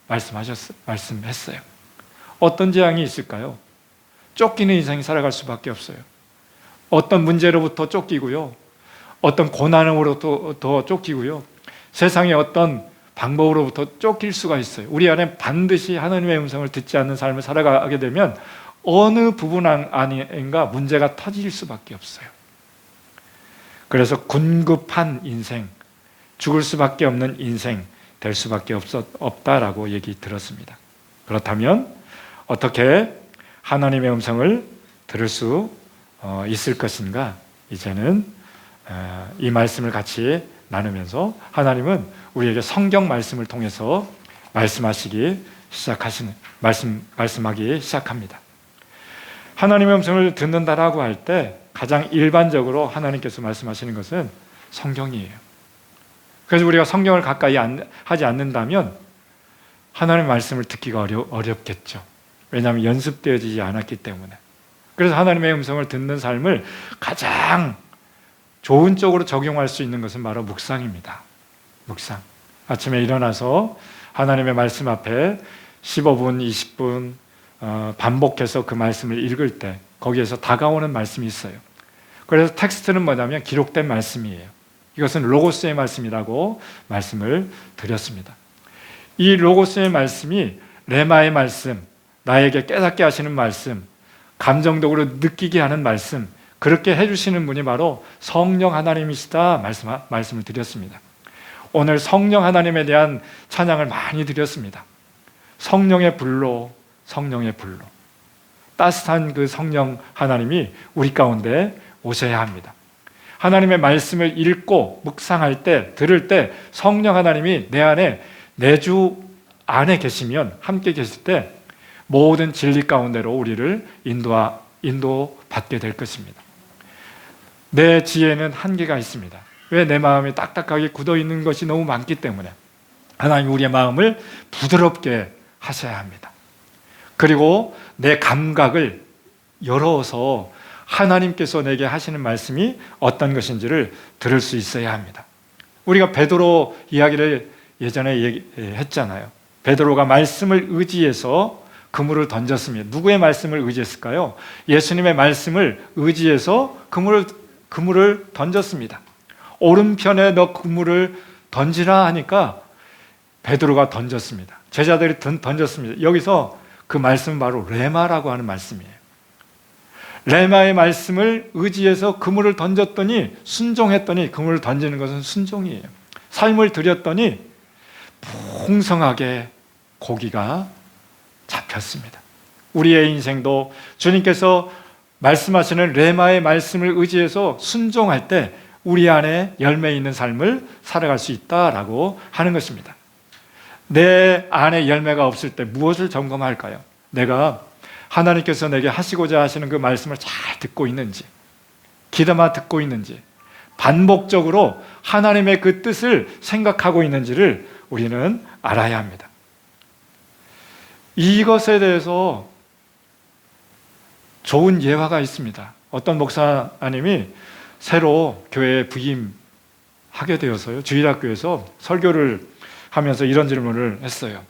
말씀했어요. 어떤 재앙이 있을까요? 쫓기는 인생이 살아갈 수밖에 없어요. 어떤 문제로부터 쫓기고요. 어떤 고난으로부터 쫓기고요. 세상의 어떤 방법으로부터 쫓길 수가 있어요. 우리 안에 반드시 하나님의 음성을 듣지 않는 삶을 살아가게 되면 어느 부분 아닌가 문제가 터질 수밖에 없어요. 그래서 군급한 인생, 죽을 수밖에 없는 인생 될 수밖에 없다라고 얘기 들었습니다. 그렇다면 어떻게 하나님의 음성을 들을 수 있을 것인가? 이제는 이 말씀을 같이 나누면서 하나님은 우리에게 성경 말씀을 통해서 말씀하기 시작합니다. 하나님의 음성을 듣는다라고 할 때 가장 일반적으로 하나님께서 말씀하시는 것은 성경이에요. 그래서 우리가 성경을 가까이 하지 않는다면 하나님의 말씀을 듣기가 어렵겠죠. 왜냐하면 연습되어지지 않았기 때문에. 그래서 하나님의 음성을 듣는 삶을 가장 좋은 쪽으로 적용할 수 있는 것은 바로 묵상입니다. 묵상. 아침에 일어나서 하나님의 말씀 앞에 15분, 20분 반복해서 그 말씀을 읽을 때 거기에서 다가오는 말씀이 있어요. 그래서 텍스트는 뭐냐면 기록된 말씀이에요. 이것은 로고스의 말씀이라고 말씀을 드렸습니다. 이 로고스의 말씀이 레마의 말씀, 나에게 깨닫게 하시는 말씀, 감정적으로 느끼게 하는 말씀, 그렇게 해주시는 분이 바로 성령 하나님이시다 말씀을 드렸습니다. 오늘 성령 하나님에 대한 찬양을 많이 드렸습니다. 성령의 불로, 성령의 불로. 따뜻한 그 성령 하나님이 우리 가운데 오셔야 합니다. 하나님의 말씀을 읽고 묵상할 때, 들을 때 성령 하나님이 내 안에, 내 주 안에 계시면, 함께 계실 때 모든 진리 가운데로 우리를 인도받게 될 것입니다. 내 지혜는 한계가 있습니다. 왜? 내 마음이 딱딱하게 굳어 있는 것이 너무 많기 때문에 하나님 우리의 마음을 부드럽게 하셔야 합니다. 그리고 내 감각을 열어서 하나님께서 내게 하시는 말씀이 어떤 것인지를 들을 수 있어야 합니다. 우리가 베드로 이야기를 예전에 했잖아요. 베드로가 말씀을 의지해서 그물을 던졌습니다. 누구의 말씀을 의지했을까요? 예수님의 말씀을 의지해서 그물을 던졌습니다. 오른편에 너 그물을 던지라 하니까 베드로가 던졌습니다. 제자들이 던졌습니다. 여기서 그 말씀은 바로 레마라고 하는 말씀이에요. 레마의 말씀을 의지해서 그물을 던졌더니, 순종했더니, 그물을 던지는 것은 순종이에요. 삶을 드렸더니 풍성하게 고기가 잡혔습니다. 우리의 인생도 주님께서 말씀하시는 레마의 말씀을 의지해서 순종할 때 우리 안에 열매 있는 삶을 살아갈 수 있다라고 하는 것입니다. 내 안에 열매가 없을 때 무엇을 점검할까요? 내가 하나님께서 내게 하시고자 하시는 그 말씀을 잘 듣고 있는지, 귀담아 듣고 있는지, 반복적으로 하나님의 그 뜻을 생각하고 있는지를 우리는 알아야 합니다. 이것에 대해서 좋은 예화가 있습니다. 어떤 목사님이 새로 교회에 부임하게 되어서요, 주일학교에서 설교를 하면서 이런 질문을 했어요.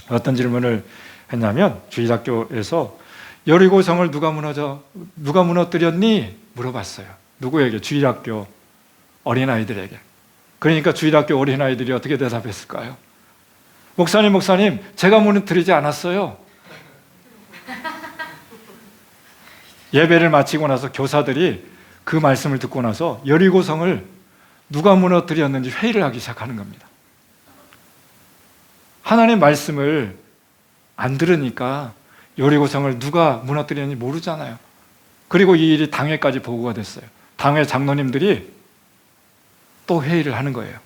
어떤 질문을 했냐면, 주일학교에서 여리고성을 누가 무너뜨렸니? 물어봤어요. 누구에게? 주일학교 어린아이들에게. 그러니까 주일학교 어린아이들이 어떻게 대답했을까요? 목사님, 제가 무너뜨리지 않았어요. 예배를 마치고 나서 교사들이 그 말씀을 듣고 나서 여리고성을 누가 무너뜨렸는지 회의를 하기 시작하는 겁니다. 하나님의 말씀을 안 들으니까 여리고성을 누가 무너뜨렸는지 모르잖아요. 그리고 이 일이 당회까지 보고가 됐어요. 당회 장로님들이 또 회의를 하는 거예요.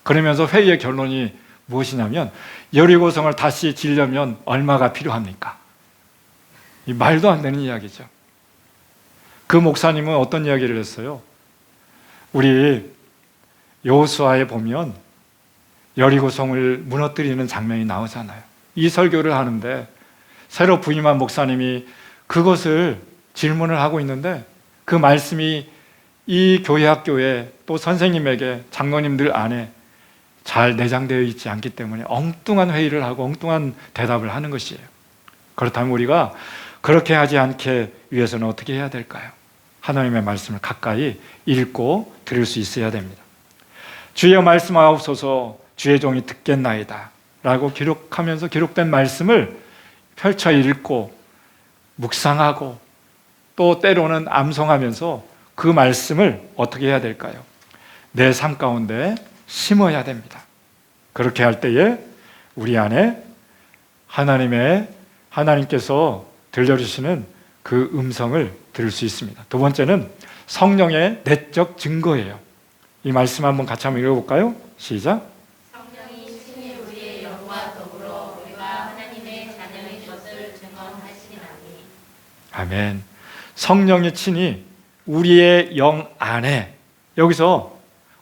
그러면서 회의의 결론이 무엇이냐면, 여리고성을 다시 지으려면 얼마가 필요합니까? 이 말도 안 되는 이야기죠. 그 목사님은 어떤 이야기를 했어요? 우리 여호수아에 보면 여리고성을 무너뜨리는 장면이 나오잖아요. 이 설교를 하는데 새로 부임한 목사님이 그것을 질문을 하고 있는데, 그 말씀이 이 교회 학교에 또 선생님에게, 장로님들 안에 잘 내장되어 있지 않기 때문에 엉뚱한 회의를 하고 엉뚱한 대답을 하는 것이에요. 그렇다면 우리가 그렇게 하지 않게 위해서는 어떻게 해야 될까요? 하나님의 말씀을 가까이 읽고 들을 수 있어야 됩니다. 주의 말씀하옵소서, 주의 종이 듣겠나이다 라고 기록하면서 기록된 말씀을 펼쳐 읽고 묵상하고 또 때로는 암송하면서 그 말씀을 어떻게 해야 될까요? 내 삶 가운데 심어야 됩니다. 그렇게 할 때에 우리 안에 하나님께서 들려주시는 그 음성을 들을 수 있습니다. 두 번째는 성령의 내적 증거예요. 이 말씀 한번 같이 한번 읽어볼까요? 시작. 성령이 친히 우리의 영과 더불어 우리가 하나님의 자녀인 것을 증언하시나니. 아멘. 성령이 친히 우리의 영 안에, 여기서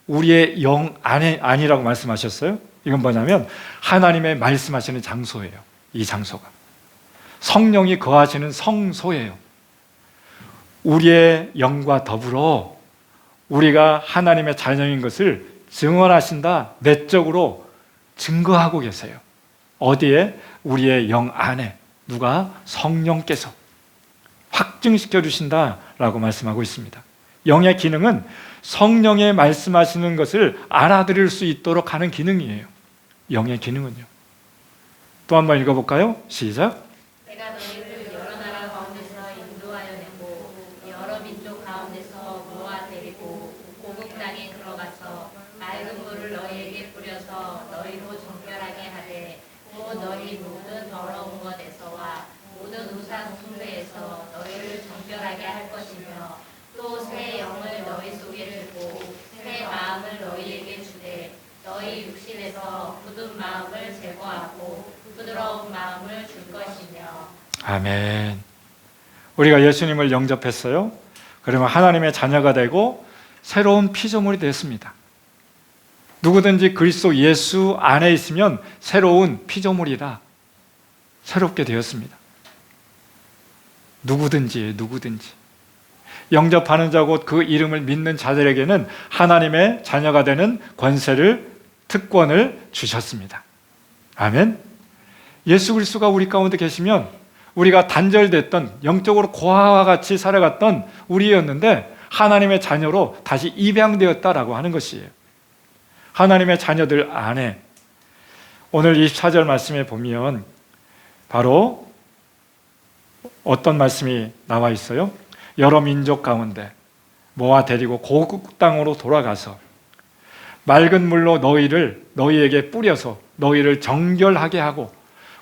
우리의 영 안에 아니라고 말씀하셨어요. 이건 뭐냐면 하나님의 말씀하시는 장소예요. 이 장소가 성령이 거하시는 성소예요. 우리의 영과 더불어 우리가 하나님의 자녀인 것을 증언하신다. 내적으로 증거하고 계세요. 어디에? 우리의 영 안에. 누가? 성령께서 확증시켜 주신다라고 말씀하고 있습니다. 영의 기능은 성령의 말씀하시는 것을 알아들을 수 있도록 하는 기능이에요. 영의 기능은요. 또 한번 읽어볼까요? 시작. 내가 너희를 여러 나라 가운데서 인도하여 내고 여러 민족 가운데서 모아 데리고 고국 땅에 들어가서 맑은 물을 너희에게 뿌려서 너희로 정결하게 하되 또 너희 모든 더러운 것에서와 모든 우상 숭배에서 너희를 정결하게 할 것이며 또 새 영을 너희 속에 주고 새 마음을 너희에게 주되 너희 육신에서 굳은 마음을 제거하고 부드러운 마음을 줄 것이며. 아멘. 우리가 예수님을 영접했어요. 그러면 하나님의 자녀가 되고 새로운 피조물이 됐습니다. 누구든지 그리스도 예수 안에 있으면 새로운 피조물이라 새롭게 되었습니다. 누구든지 영접하는 자 곧 그 이름을 믿는 자들에게는 하나님의 자녀가 되는 권세를, 특권을 주셨습니다. 아멘. 예수 그리스도가 우리 가운데 계시면 우리가 단절됐던, 영적으로 고아와 같이 살아갔던 우리였는데 하나님의 자녀로 다시 입양되었다라고 하는 것이에요. 하나님의 자녀들 안에 오늘 24절 말씀에 보면 바로 어떤 말씀이 나와 있어요? 여러 민족 가운데 모아 데리고 고국 땅으로 돌아가서 맑은 물로 너희에게 뿌려서 너희를 정결하게 하고,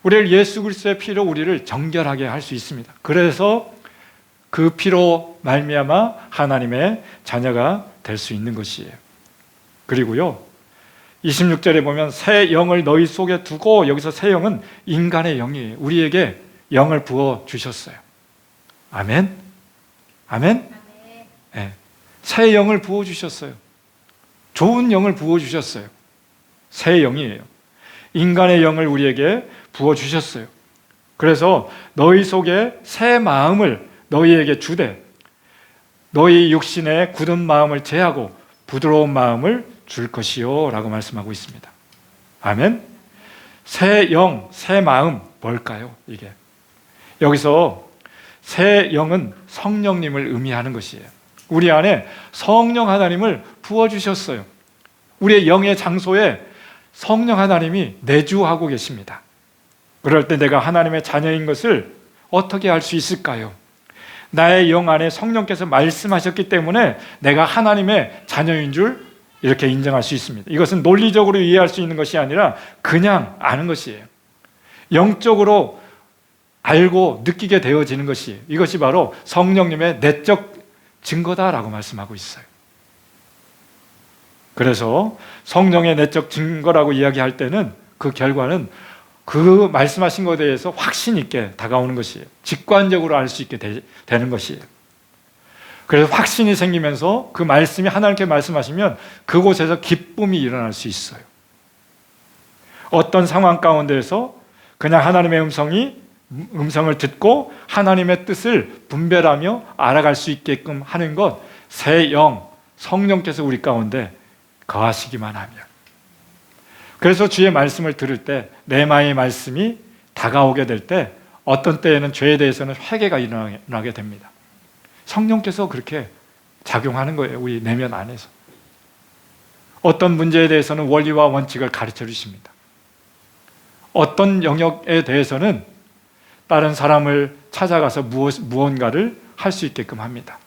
우리를 예수 그리스도의 피로 우리를 정결하게 할 수 있습니다. 그래서 그 피로 말미암아 하나님의 자녀가 될 수 있는 것이에요. 그리고요 26절에 보면 새 영을 너희 속에 두고, 여기서 새 영은 인간의 영이에요. 우리에게 영을 부어 주셨어요. 아멘. 아멘. 네. 새 영을 부어 주셨어요. 좋은 영을 부어 주셨어요. 새 영이에요. 인간의 영을 우리에게 부어 주셨어요. 그래서 너희 속에 새 마음을 너희에게 주되 너희 육신의 굳은 마음을 제하고 부드러운 마음을 줄 것이요 라고 말씀하고 있습니다. 아멘. 새 영, 새 마음 뭘까요? 이게 여기서 새 영은 성령님을 의미하는 것이에요. 우리 안에 성령 하나님을 부어주셨어요. 우리의 영의 장소에 성령 하나님이 내주하고 계십니다. 그럴 때 내가 하나님의 자녀인 것을 어떻게 알 수 있을까요? 나의 영 안에 성령께서 말씀하셨기 때문에 내가 하나님의 자녀인 줄 이렇게 인정할 수 있습니다. 이것은 논리적으로 이해할 수 있는 것이 아니라 그냥 아는 것이에요. 영적으로 알고 느끼게 되어지는 것이에요. 이것이 바로 성령님의 내적 증거다라고 말씀하고 있어요. 그래서 성령의 내적 증거라고 이야기할 때는 그 결과는 그 말씀하신 것에 대해서 확신 있게 다가오는 것이에요. 직관적으로 알 수 있게 되는 것이에요. 그래서 확신이 생기면서 그 말씀이 하나님께 말씀하시면 그곳에서 기쁨이 일어날 수 있어요. 어떤 상황 가운데에서 그냥 하나님의 음성을 듣고 하나님의 뜻을 분별하며 알아갈 수 있게끔 하는 것, 새 영, 성령께서 우리 가운데 거하시기만 하면. 그래서 주의 말씀을 들을 때 레마의 말씀이 다가오게 될 때 어떤 때에는 죄에 대해서는 회개가 일어나게 됩니다. 성령께서 그렇게 작용하는 거예요. 우리 내면 안에서. 어떤 문제에 대해서는 원리와 원칙을 가르쳐 주십니다. 어떤 영역에 대해서는 다른 사람을 찾아가서 무언가를 할 수 있게끔 합니다.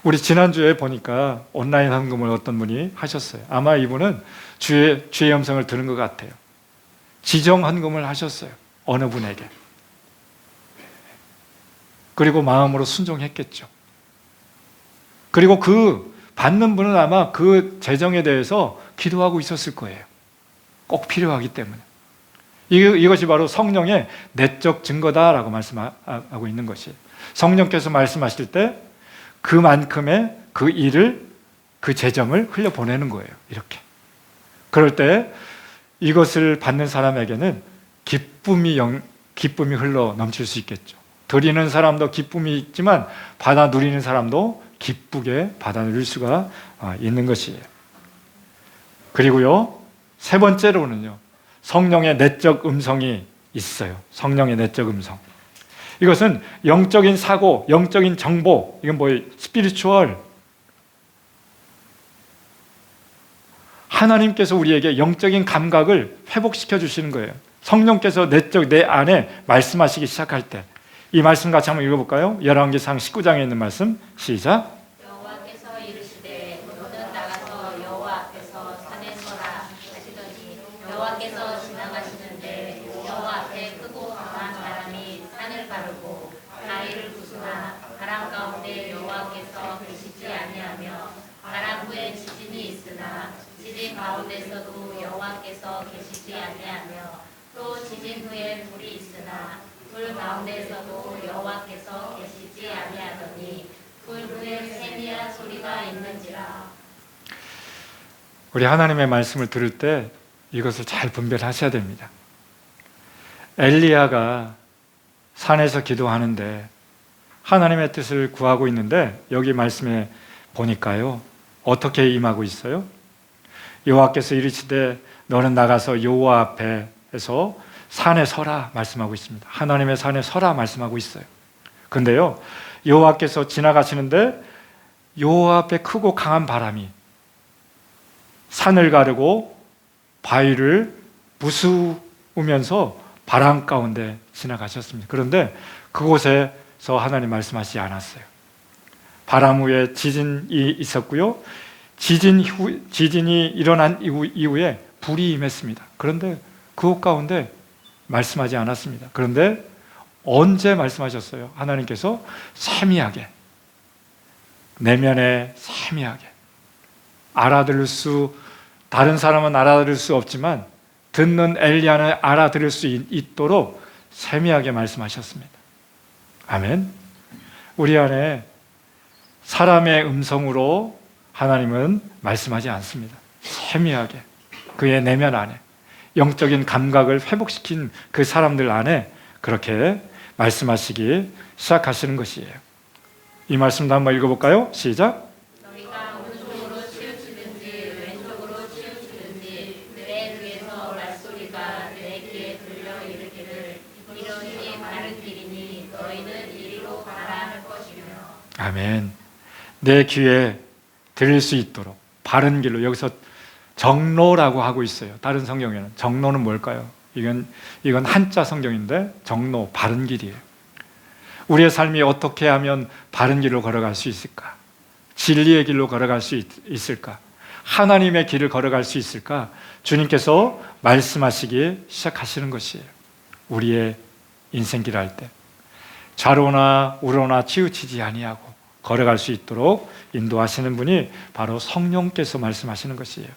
우리 지난주에 보니까 온라인 헌금을 어떤 분이 하셨어요. 아마 이분은 주의 음성을 들은 것 같아요. 지정 헌금을 하셨어요. 어느 분에게. 그리고 마음으로 순종했겠죠. 그리고 그 받는 분은 아마 그 재정에 대해서 기도하고 있었을 거예요. 꼭 필요하기 때문에. 이것이 바로 성령의 내적 증거다라고 말씀하고 있는 것이에요. 성령께서 말씀하실 때 그만큼의 그 일을, 그 재정을 흘려보내는 거예요. 이렇게. 그럴 때 이것을 받는 사람에게는 기쁨이 흘러 넘칠 수 있겠죠. 드리는 사람도 기쁨이 있지만 받아 누리는 사람도 기쁘게 받아 누릴 수가 있는 것이에요. 그리고요, 세 번째로는요, 성령의 내적 음성이 있어요. 성령의 내적 음성. 이것은 영적인 사고, 영적인 정보, 이건 뭐예요? 스피리추얼. 하나님께서 우리에게 영적인 감각을 회복시켜 주시는 거예요. 성령께서 내 안에 말씀하시기 시작할 때, 이 말씀 같이 한번 읽어볼까요? 열왕기상 19장에 있는 말씀, 시작. 여호와께서 이르시되 너는 나가서 여호와 앞에서 산에 서라 하시더니 여호와께서 지나가시는데 여호와 앞에 크고 강한 바람이 산을 가르고 바위를 부수나 바람 가운데 여호와께서 계시지 아니하며 바람 후에 지진이 있으나 지진 가운데서도 여호와께서 계시지 아니하며 또 지진 후에 불이 있으나 불 가운데서도 여호와께서 계시지 아니하더니 불 후에 세미한 소리가 있는지라. 우리 하나님의 말씀을 들을 때 이것을 잘 분별하셔야 됩니다. 엘리야가 산에서 기도하는데 하나님의 뜻을 구하고 있는데 여기 말씀에 보니까요, 어떻게 임하고 있어요? 여호와께서 이르시되 너는 나가서 여호와 앞에서 산에 서라 말씀하고 있습니다. 하나님의 산에 서라 말씀하고 있어요. 근데요, 여호와께서 지나가시는데 여호와 앞에 크고 강한 바람이 산을 가르고 바위를 부수면서 바람 가운데 지나가셨습니다. 그런데 그곳에서 하나님 말씀하시지 않았어요. 바람 후에 지진이 있었고요. 지진이 일어난 이후에 불이 임했습니다. 그런데 그곳 가운데 말씀하지 않았습니다. 그런데 언제 말씀하셨어요? 하나님께서 세미하게, 내면에 세미하게 다른 사람은 알아들을 수 없지만 듣는 엘리야는 알아들을 수 있도록 세미하게 말씀하셨습니다. 아멘. 우리 안에 사람의 음성으로 하나님은 말씀하지 않습니다. 세미하게 그의 내면 안에 영적인 감각을 회복시킨 그 사람들 안에 그렇게 말씀하시기 시작하시는 것이에요. 이 말씀도 한번 읽어볼까요? 시작. 너희가 오른쪽으로 치우치든지 왼쪽으로 치우치든지 내 귀에서 말소리가 내 귀에 들려 이르기를 이러니 바른 길이니 너희는 이리로 가라 할 것이며. 아멘. 내 귀에 들릴 수 있도록 바른 길로, 여기서 정로라고 하고 있어요. 다른 성경에는 정로는 뭘까요? 이건 한자 성경인데 정로, 바른 길이에요. 우리의 삶이 어떻게 하면 바른 길로 걸어갈 수 있을까? 진리의 길로 걸어갈 수 있을까? 하나님의 길을 걸어갈 수 있을까? 주님께서 말씀하시기 시작하시는 것이에요. 우리의 인생길 할 때 좌로나 우로나 치우치지 아니하고 걸어갈 수 있도록 인도하시는 분이 바로 성령께서 말씀하시는 것이에요.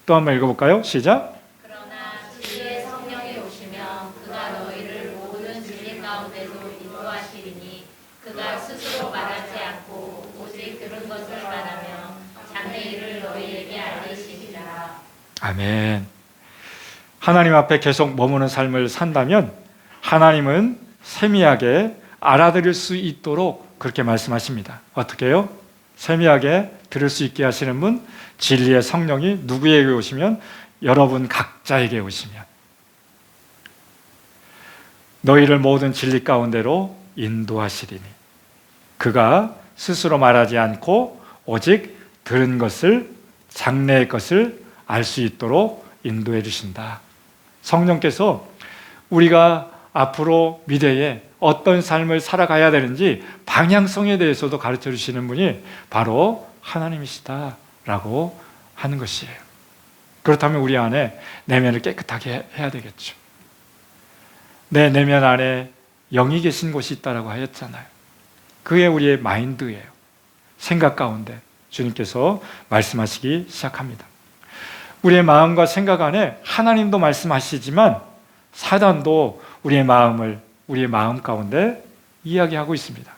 또 한번 읽어볼까요? 시작. 그러나 진리의 성령이 오시면 그가 너희를 모든 진리 가운데로 인도하시리니 그가 스스로 말하지 않고 오직 들은 것을 말하며 장래일을 너희에게 알리시리라. 아멘. 하나님 앞에 계속 머무는 삶을 산다면 하나님은 세미하게 알아들을 수 있도록 그렇게 말씀하십니다. 어떻게 해요? 세미하게 들을 수 있게 하시는 분, 진리의 성령이 누구에게 오시면 여러분 각자에게 오시면 너희를 모든 진리 가운데로 인도하시리니 그가 스스로 말하지 않고 오직 들은 것을, 장래의 것을 알 수 있도록 인도해 주신다. 성령께서 우리가 앞으로 미래에 어떤 삶을 살아가야 되는지 방향성에 대해서도 가르쳐 주시는 분이 바로 하나님이시다라고 하는 것이에요. 그렇다면 우리 안에 내면을 깨끗하게 해야 되겠죠. 내 내면 안에 영이 계신 곳이 있다라고 하였잖아요. 그게 우리의 마인드예요. 생각 가운데 주님께서 말씀하시기 시작합니다. 우리의 마음과 생각 안에 하나님도 말씀하시지만 사단도 우리의 마음 가운데 이야기하고 있습니다.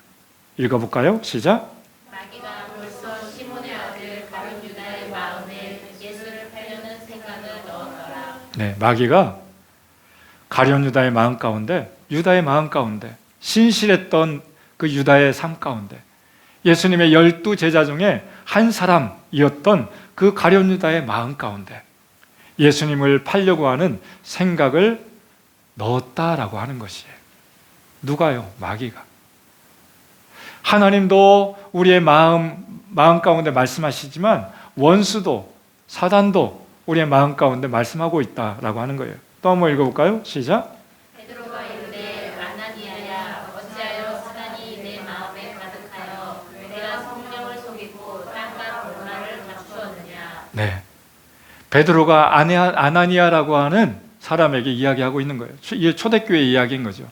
읽어볼까요? 시작. 마귀가 벌써 시몬의 아들 가룟 유다의 마음에 예수를 팔려는 생각을 넣었더라. 네, 마귀가 가룟 유다의 마음 가운데, 유다의 마음 가운데, 신실했던 그 유다의 삶 가운데, 예수님의 12 제자 중에 한 사람이었던 그 가룟 유다의 마음 가운데 예수님을 팔려고 하는 생각을 넣었다라고 하는 것이에요. 누가요? 마귀가. 하나님도 우리의 마음 가운데 말씀하시지만 원수도, 사단도 우리의 마음 가운데 말씀하고 있다라고 하는 거예요. 또 한번 읽어볼까요? 시작. 베드로가 이르되 아나니아야 어찌하여 사단이 내 마음에 가득하여 내가 성령을 속이고 땅과 돌마를 감추었느냐. 네, 베드로가 아나니아라고 하는 사람에게 이야기하고 있는 거예요. 이게 초대교회 이야기인 거죠.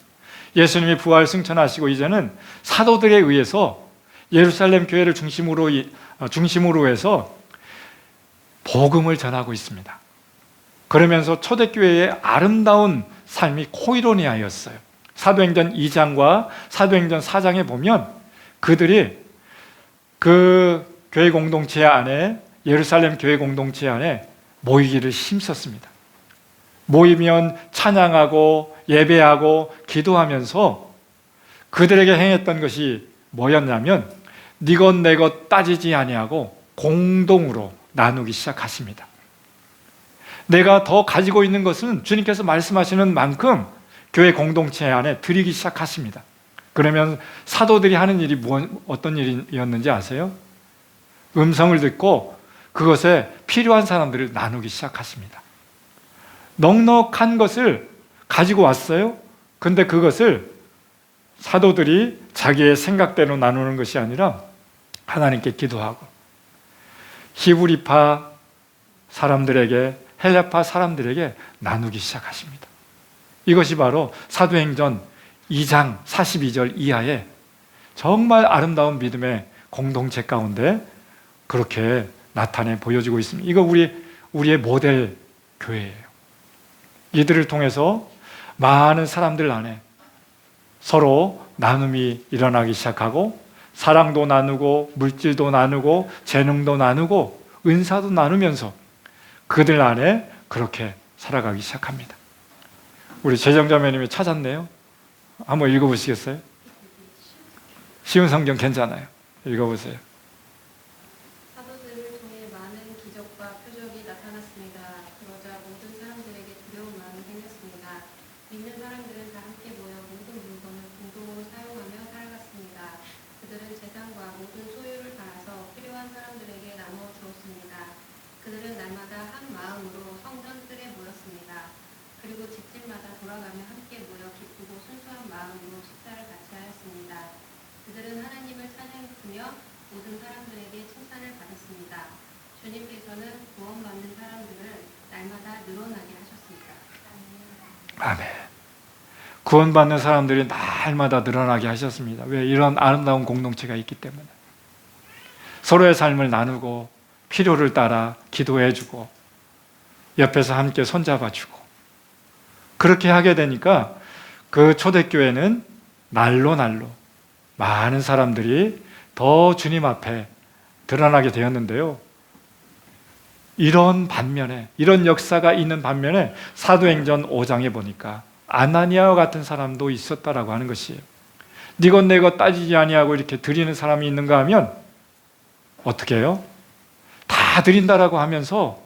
예수님이 부활 승천하시고 이제는 사도들에 의해서 예루살렘 교회를 중심으로 해서 복음을 전하고 있습니다. 그러면서 초대교회의 아름다운 삶이 코이로니아였어요. 사도행전 2장과 사도행전 4장에 보면 그들이 그 교회 공동체 안에, 예루살렘 교회 공동체 안에 모이기를 힘썼습니다. 모이면 찬양하고 예배하고 기도하면서 그들에게 행했던 것이 뭐였냐면 네 것 내 것 따지지 아니하고 공동으로 나누기 시작하십니다. 내가 더 가지고 있는 것은 주님께서 말씀하시는 만큼 교회 공동체 안에 드리기 시작하십니다. 그러면 사도들이 하는 일이 어떤 일이었는지 아세요? 음성을 듣고 그것에 필요한 사람들을 나누기 시작하십니다. 넉넉한 것을 가지고 왔어요. 근데 그것을 사도들이 자기의 생각대로 나누는 것이 아니라 하나님께 기도하고 히브리파 사람들에게, 헬라파 사람들에게 나누기 시작하십니다. 이것이 바로 사도행전 2장 42절 이하에 정말 아름다운 믿음의 공동체 가운데 그렇게 나타내 보여지고 있습니다. 이거 우리의 모델 교회예요. 이들을 통해서 많은 사람들 안에 서로 나눔이 일어나기 시작하고 사랑도 나누고 물질도 나누고 재능도 나누고 은사도 나누면서 그들 안에 그렇게 살아가기 시작합니다. 우리 재정자매님이 찾았네요. 한번 읽어보시겠어요? 쉬운 성경 괜찮아요. 읽어보세요. 사도들을 통해 많은 기적과 표적이 나타났습니다. 그러자 모든 사람들에게 두려운 마음이 생겼습니다. 믿는 사람들은 다 함께 모여 모든 물건을 공동으로 사용하며 살아갔습니다. 그들은 재산과 모든 소유를 팔아서 필요한 사람들에게 나누어 주었습니다. 그들은 날마다 한 마음으로 성전 뜰에 모였습니다. 그리고 집집마다 돌아가며 함께 모여 기쁘고 순수한 마음으로 식사를 같이 하였습니다. 그들은 하나님을 찬양하며 모든 사람들에게 칭찬을 받았습니다. 주님께서는 구원받는 사람들을 날마다 늘어나게 하셨습니다. 아멘. 구원받는 사람들이 날마다 늘어나게 하셨습니다. 왜? 이런 아름다운 공동체가 있기 때문에. 서로의 삶을 나누고 필요를 따라 기도해주고 옆에서 함께 손잡아주고 그렇게 하게 되니까 그 초대교회는 날로 많은 사람들이 더 주님 앞에 드러나게 되었는데요. 이런 역사가 있는 반면에 사도행전 5장에 보니까 아나니아와 같은 사람도 있었다라고 하는 것이에요. 네 것 내 것 따지지 아니하고 이렇게 드리는 사람이 있는가 하면 어떻게 해요? 다 드린다라고 하면서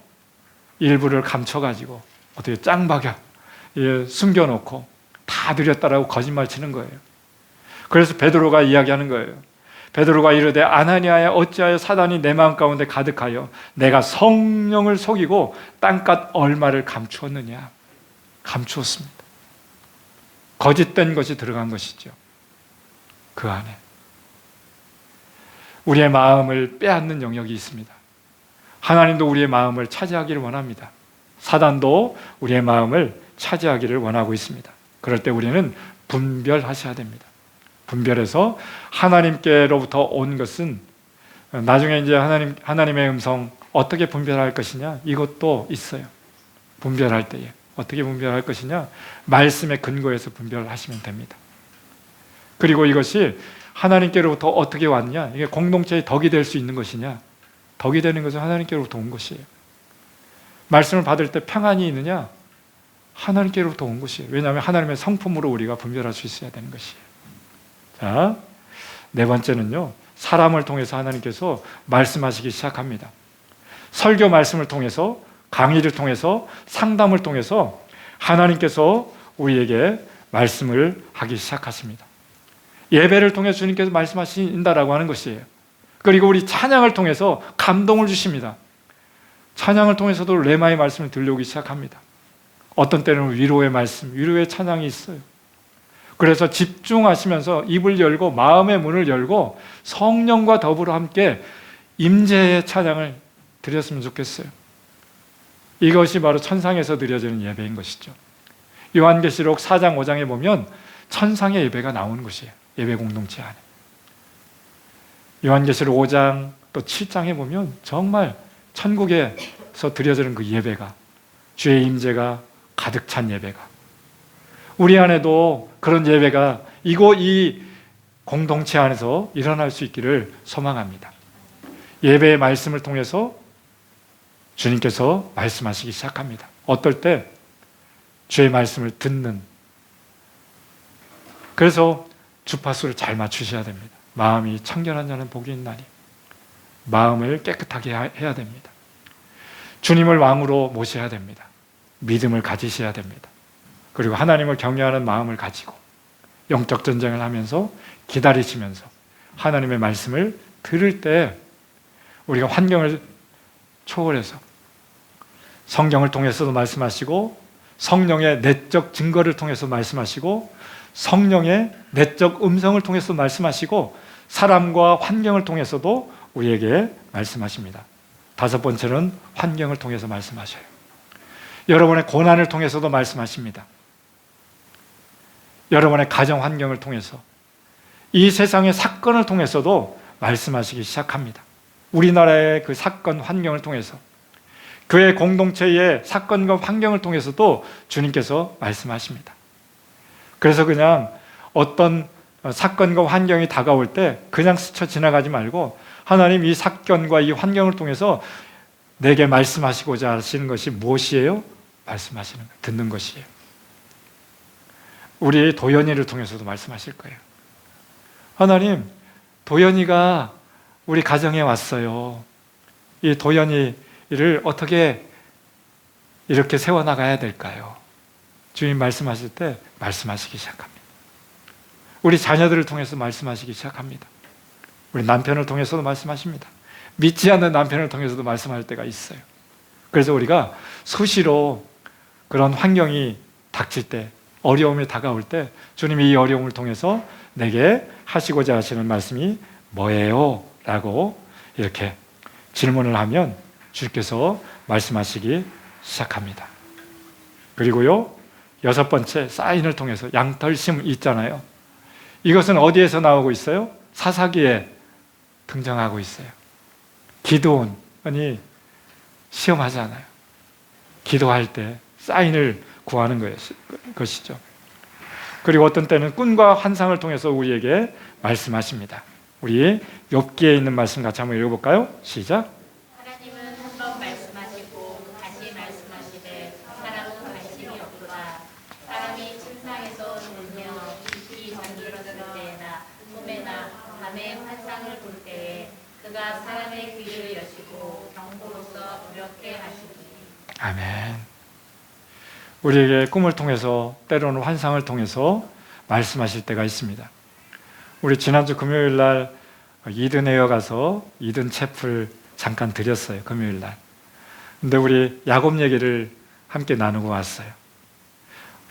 일부를 감춰가지고 어떻게 짱박여 숨겨놓고 다 드렸다라고 거짓말 치는 거예요. 그래서 베드로가 이야기하는 거예요. 베드로가 이르되 아나니아야 어찌하여 사단이 내 마음 가운데 가득하여 내가 성령을 속이고 땅값 얼마를 감추었느냐. 감추었습니다. 거짓된 것이 들어간 것이죠. 그 안에 우리의 마음을 빼앗는 영역이 있습니다. 하나님도 우리의 마음을 차지하기를 원합니다. 사단도 우리의 마음을 차지하기를 원하고 있습니다. 그럴 때 우리는 분별하셔야 됩니다. 분별해서 하나님께로부터 온 것은, 나중에 이제 하나님의 음성 어떻게 분별할 것이냐, 이것도 있어요. 분별할 때에 어떻게 분별할 것이냐, 말씀의 근거에서 분별하시면 됩니다. 그리고 이것이 하나님께로부터 어떻게 왔냐, 이게 공동체의 덕이 될 수 있는 것이냐, 덕이 되는 것은 하나님께로부터 온 것이에요. 말씀을 받을 때 평안이 있느냐, 하나님께로부터 온 것이에요. 왜냐하면 하나님의 성품으로 우리가 분별할 수 있어야 되는 것이에요. 자, 네 번째는요, 사람을 통해서 하나님께서 말씀하시기 시작합니다. 설교 말씀을 통해서, 강의를 통해서, 상담을 통해서 하나님께서 우리에게 말씀을 하기 시작하십니다. 예배를 통해 주님께서 말씀하신다라고 하는 것이에요. 그리고 우리 찬양을 통해서 감동을 주십니다. 찬양을 통해서도 레마의 말씀을 들려오기 시작합니다. 어떤 때는 위로의 말씀, 위로의 찬양이 있어요. 그래서 집중하시면서 입을 열고 마음의 문을 열고 성령과 더불어 함께 임재의 찬양을 드렸으면 좋겠어요. 이것이 바로 천상에서 드려지는 예배인 것이죠. 요한계시록 4장 5장에 보면 천상의 예배가 나오는 것이에요. 예배 공동체 안에. 요한계시록 5장 또 7장에 보면 정말 천국에서 드려지는 그 예배가, 주의 임재가 가득 찬 예배가, 우리 안에도 그런 예배가 이 공동체 안에서 일어날 수 있기를 소망합니다. 예배의 말씀을 통해서 주님께서 말씀하시기 시작합니다. 어떨 때 주의 말씀을 듣는, 그래서 주파수를 잘 맞추셔야 됩니다. 마음이 청결한 자는 복이 있나니, 마음을 깨끗하게 해야 됩니다. 주님을 왕으로 모셔야 됩니다. 믿음을 가지셔야 됩니다. 그리고 하나님을 경외하는 마음을 가지고 영적 전쟁을 하면서 기다리시면서 하나님의 말씀을 들을 때 우리가 환경을 초월해서 성경을 통해서도 말씀하시고, 성령의 내적 증거를 통해서 말씀하시고, 성령의 내적 음성을 통해서 말씀하시고, 사람과 환경을 통해서도 우리에게 말씀하십니다. 다섯 번째는 환경을 통해서 말씀하셔요. 여러분의 고난을 통해서도 말씀하십니다. 여러분의 가정 환경을 통해서, 이 세상의 사건을 통해서도 말씀하시기 시작합니다. 우리나라의 그 사건 환경을 통해서, 교회 공동체의 사건과 환경을 통해서도 주님께서 말씀하십니다. 그래서 그냥 어떤 사건과 환경이 다가올 때 그냥 스쳐 지나가지 말고, 하나님 이 사건과 이 환경을 통해서 내게 말씀하시고자 하시는 것이 무엇이에요? 말씀하시는 것, 듣는 것이에요. 우리 도연이를 통해서도 말씀하실 거예요. 하나님, 도연이가 우리 가정에 왔어요. 이 도연이를 어떻게 이렇게 세워나가야 될까요? 주님 말씀하실 때 말씀하시기 시작합니다. 우리 자녀들을 통해서 말씀하시기 시작합니다. 우리 남편을 통해서도 말씀하십니다. 믿지 않는 남편을 통해서도 말씀할 때가 있어요. 그래서 우리가 수시로 그런 환경이 닥칠 때, 어려움이 다가올 때 주님이 이 어려움을 통해서 내게 하시고자 하시는 말씀이 뭐예요? 라고 이렇게 질문을 하면 주께서 말씀하시기 시작합니다. 그리고요, 여섯 번째, 사인을 통해서 양털심 있잖아요. 이것은 어디에서 나오고 있어요? 사사기에 등장하고 있어요. 기드온이 시험하잖아요. 기도할 때 사인을 구하는 것이죠. 그리고 어떤 때는 꿈과 환상을 통해서 우리에게 말씀하십니다. 우리 욥기에 있는 말씀 같이 한번 읽어볼까요? 시작. 하나님은 한 번 말씀하시고 다시 말씀하시되 사람은 관심이 없도다. 사람이 침상에서 졸며 깊이 잠들었을 때나 꿈에나 밤에 환상을 볼 때에 그가 사람의 귀를 여시고 경고로서 무력해 하시니. 아멘. 우리에게 꿈을 통해서, 때로는 환상을 통해서 말씀하실 때가 있습니다. 우리 지난주 금요일 날 이든에어 가서 이든 채플 잠깐 드렸어요. 금요일 날. 근데 우리 야곱 얘기를 함께 나누고 왔어요.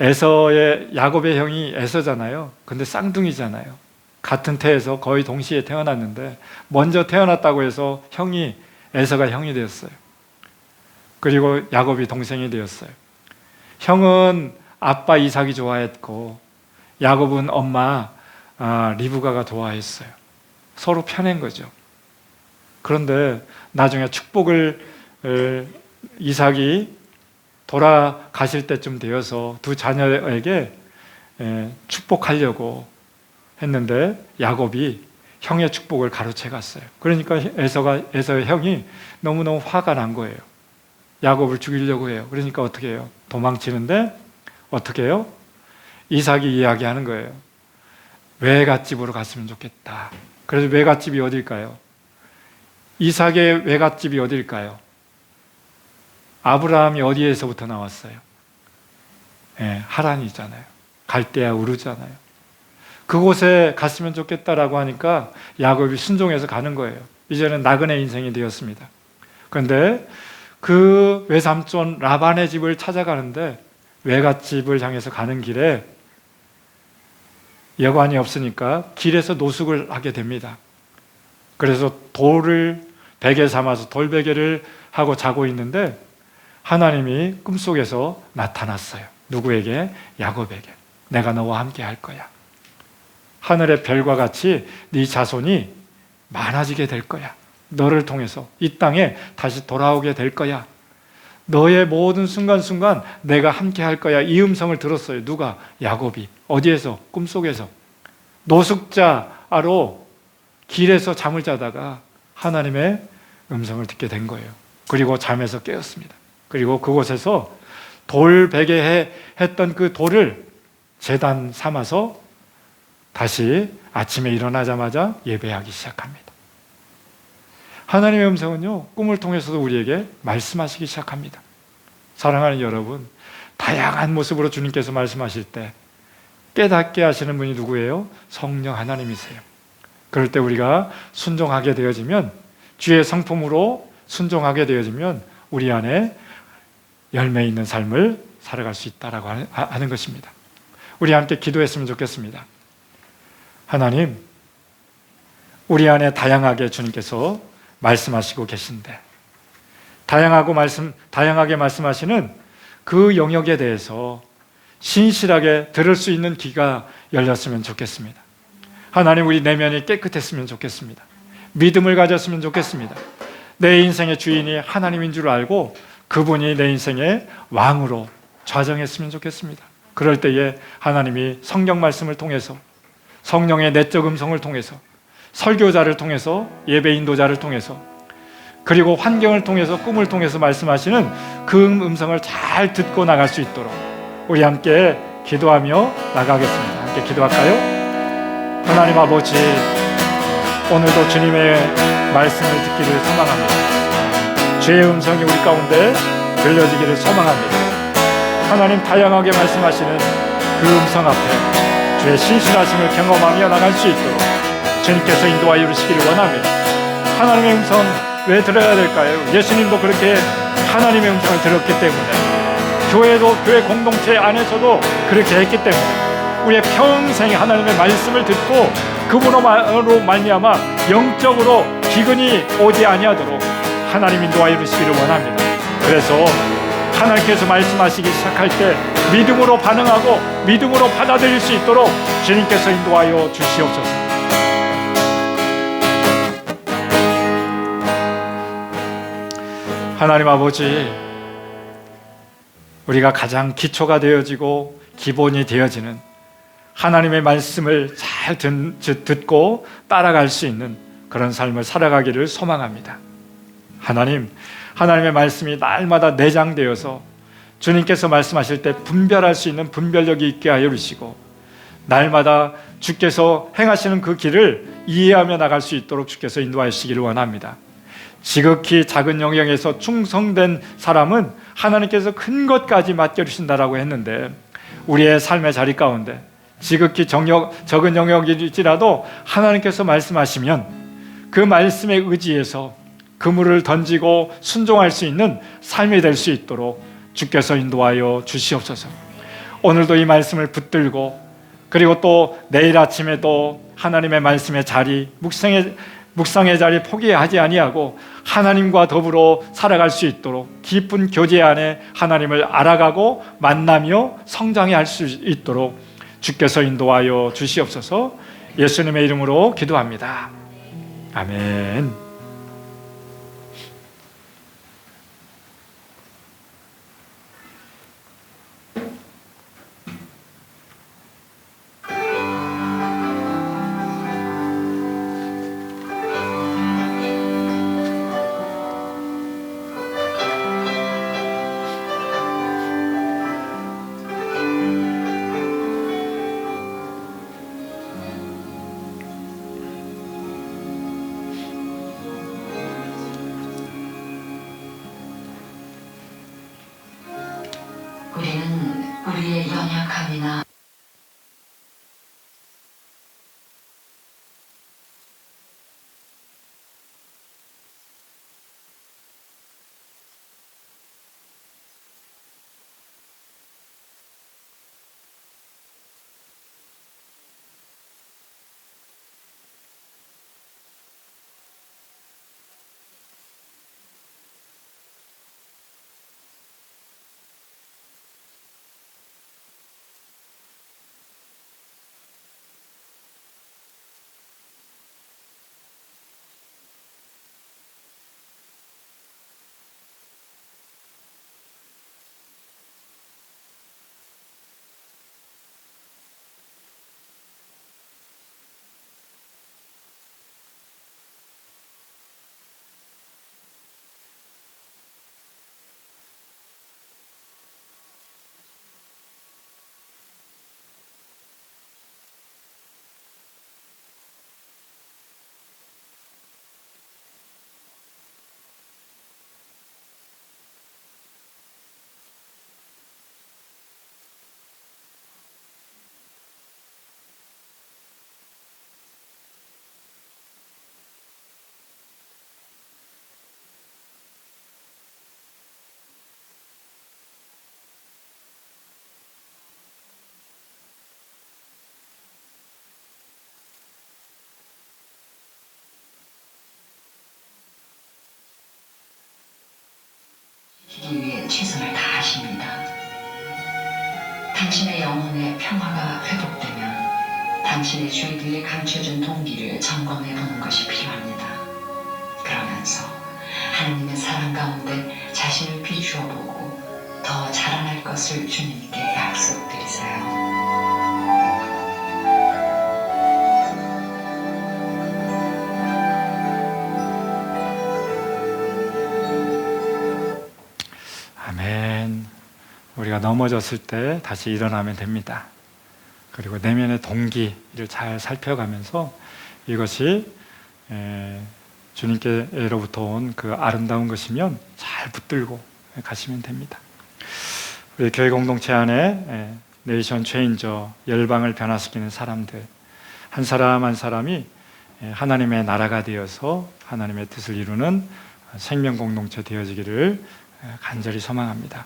야곱의 형이 에서잖아요. 근데 쌍둥이잖아요. 같은 태에서 거의 동시에 태어났는데 먼저 태어났다고 해서 에서가 형이 되었어요. 그리고 야곱이 동생이 되었어요. 형은 아빠 이삭이 좋아했고 야곱은 엄마 리브가가 좋아했어요. 서로 편한 거죠. 그런데 나중에 축복을 이삭이 돌아가실 때쯤 되어서 두 자녀에게 축복하려고 했는데 야곱이 형의 축복을 가로채 갔어요. 그러니까 에서의 형이 너무너무 화가 난 거예요. 야곱을 죽이려고 해요. 그러니까 어떻게 해요? 도망치는데 어떻게 해요? 이삭이 이야기하는 거예요. 외갓집으로 갔으면 좋겠다. 그래서 외갓집이 어딜까요? 이삭의 외갓집이 어딜까요? 아브라함이 어디에서부터 나왔어요? 하란이잖아요. 갈대아 우르잖아요. 그곳에 갔으면 좋겠다라고 하니까 야곱이 순종해서 가는 거예요. 이제는 나그네 인생이 되었습니다. 그런데 그 외삼촌 라반의 집을 찾아가는데 외갓집을 향해서 가는 길에 여관이 없으니까 길에서 노숙을 하게 됩니다. 그래서 돌을 베개 삼아서 돌베개를 하고 자고 있는데 하나님이 꿈속에서 나타났어요. 누구에게? 야곱에게. 내가 너와 함께 할 거야. 하늘의 별과 같이 네 자손이 많아지게 될 거야. 너를 통해서 이 땅에 다시 돌아오게 될 거야. 너의 모든 순간순간 내가 함께 할 거야. 이 음성을 들었어요. 누가? 야곱이. 어디에서? 꿈속에서. 노숙자로 길에서 잠을 자다가 하나님의 음성을 듣게 된 거예요. 그리고 잠에서 깨었습니다. 그리고 그곳에서 돌베개 했던 그 돌을 제단 삼아서 다시 아침에 일어나자마자 예배하기 시작합니다. 하나님의 음성은요, 꿈을 통해서도 우리에게 말씀하시기 시작합니다. 사랑하는 여러분, 다양한 모습으로 주님께서 말씀하실 때 깨닫게 하시는 분이 누구예요? 성령 하나님이세요. 그럴 때 우리가 순종하게 되어지면, 주의 성품으로 순종하게 되어지면 우리 안에 열매 있는 삶을 살아갈 수 있다라고 하는 것입니다. 우리 함께 기도했으면 좋겠습니다. 하나님, 우리 안에 다양하게 주님께서 말씀하시고 계신데 다양하게 말씀하시는 그 영역에 대해서 신실하게 들을 수 있는 귀가 열렸으면 좋겠습니다. 하나님, 우리 내면이 깨끗했으면 좋겠습니다. 믿음을 가졌으면 좋겠습니다. 내 인생의 주인이 하나님인 줄 알고 그분이 내 인생의 왕으로 좌정했으면 좋겠습니다. 그럴 때에 하나님이 성경 말씀을 통해서, 성령의 내적 음성을 통해서, 설교자를 통해서, 예배 인도자를 통해서, 그리고 환경을 통해서, 꿈을 통해서 말씀하시는 그 음성을 잘 듣고 나갈 수 있도록 우리 함께 기도하며 나가겠습니다. 함께 기도할까요? 하나님 아버지, 오늘도 주님의 말씀을 듣기를 소망합니다. 주의 음성이 우리 가운데 들려지기를 소망합니다. 하나님, 다양하게 말씀하시는 그 음성 앞에 주의 신실하심을 경험하며 나갈 수 있도록 주님께서 인도하여 이루시기를 원합니다. 하나님의 음성 왜 들어야 될까요? 예수님도 그렇게 하나님의 음성을 들었기 때문에, 교회도, 교회 공동체 안에서도 그렇게 했기 때문에 우리의 평생에 하나님의 말씀을 듣고 그분으로 말미암아 영적으로 기근이 오지 아니하도록 하나님 인도하여 주시기를 원합니다. 그래서 하나님께서 말씀하시기 시작할 때 믿음으로 반응하고 믿음으로 받아들일 수 있도록 주님께서 인도하여 주시옵소서. 하나님 아버지, 우리가 가장 기초가 되어지고 기본이 되어지는 하나님의 말씀을 잘 듣고 따라갈 수 있는 그런 삶을 살아가기를 소망합니다. 하나님, 하나님의 말씀이 날마다 내장되어서 주님께서 말씀하실 때 분별할 수 있는 분별력이 있게 하여 주시고, 날마다 주께서 행하시는 그 길을 이해하며 나갈 수 있도록 주께서 인도하여 주시기를 원합니다. 지극히 작은 영역에서 충성된 사람은 하나님께서 큰 것까지 맡겨주신다라고 했는데, 우리의 삶의 자리 가운데 지극히 적은 영역일지라도 하나님께서 말씀하시면 그 말씀에 의지해서 그물을 던지고 순종할 수 있는 삶이 될 수 있도록 주께서 인도하여 주시옵소서. 오늘도 이 말씀을 붙들고 그리고 또 내일 아침에도 하나님의 말씀의 자리, 묵상의 자리 포기하지 아니하고 하나님과 더불어 살아갈 수 있도록 깊은 교제 안에 하나님을 알아가고 만나며 성장할 수 있도록 주께서 인도하여 주시옵소서. 예수님의 이름으로 기도합니다. 아멘. 우리는 우리의 연약함이나 지키기 위해 최선을 다하십니다. 당신의 영혼의 평화가 회복되면 당신의 주위들에 감춰진 동기를 점검해 보는 것이 필요합니다. 그러면서 하나님의 사랑 가운데 자신을 비추어 보고 더 자라날 것을 주님께 약속드리세요. 아멘. 우리가 넘어졌을 때 다시 일어나면 됩니다. 그리고 내면의 동기를 잘 살펴가면서 이것이 주님께로부터 온 그 아름다운 것이면 잘 붙들고 가시면 됩니다. 우리 교회 공동체 안에 네이션 체인저, 열방을 변화시키는 사람들 한 사람 한 사람이 하나님의 나라가 되어서 하나님의 뜻을 이루는 생명 공동체 되어지기를 간절히 소망합니다.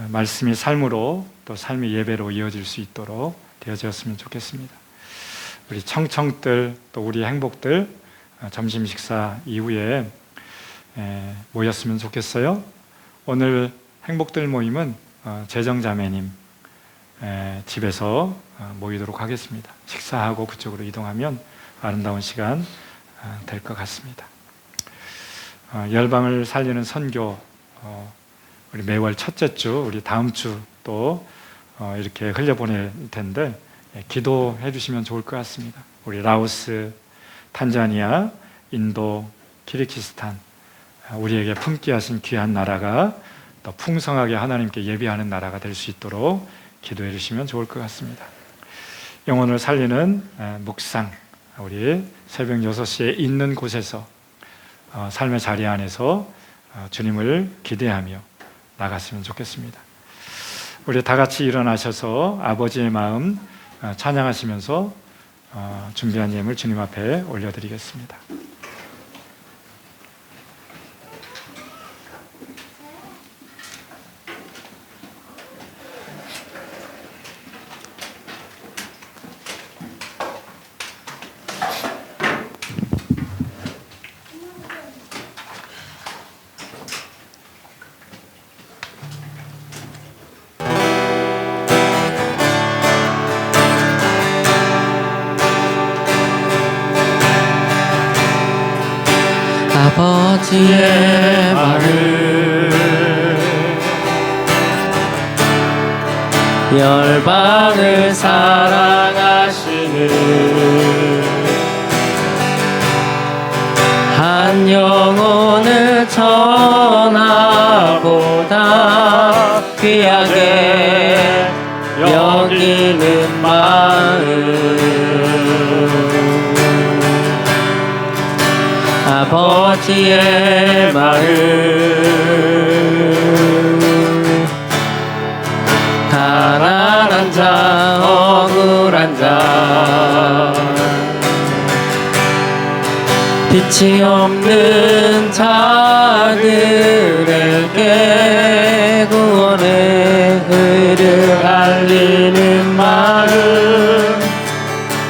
말씀이 삶으로 또 삶이 예배로 이어질 수 있도록 되어졌으면 좋겠습니다. 우리 청청들 또 우리 행복들 점심 식사 이후에 모였으면 좋겠어요. 오늘 행복들 모임은 재정자매님 집에서 모이도록 하겠습니다. 식사하고 그쪽으로 이동하면 아름다운 시간 될 것 같습니다. 열방을 살리는 선교 우리 매월 첫째 주 우리 다음 주 또 이렇게 흘려보낼 텐데 기도해 주시면 좋을 것 같습니다. 우리 라오스, 탄자니아, 인도, 키르기스탄 우리에게 품귀하신 귀한 나라가 더 풍성하게 하나님께 예배하는 나라가 될 수 있도록 기도해 주시면 좋을 것 같습니다. 영혼을 살리는 묵상 우리 새벽 6시에 있는 곳에서 삶의 자리 안에서 주님을 기대하며 나갔으면 좋겠습니다. 우리 다 같이 일어나셔서 아버지의 마음 찬양하시면서 준비한 예물 주님 앞에 올려드리겠습니다. 아버지의 마음 열방을 사랑하시는 한 영혼을 천하보다 귀하게 여기는 마음 아버지의 마음 가난한 자 억울한 자 빛이 없는 자들에게 구원의 의를 알리는 마음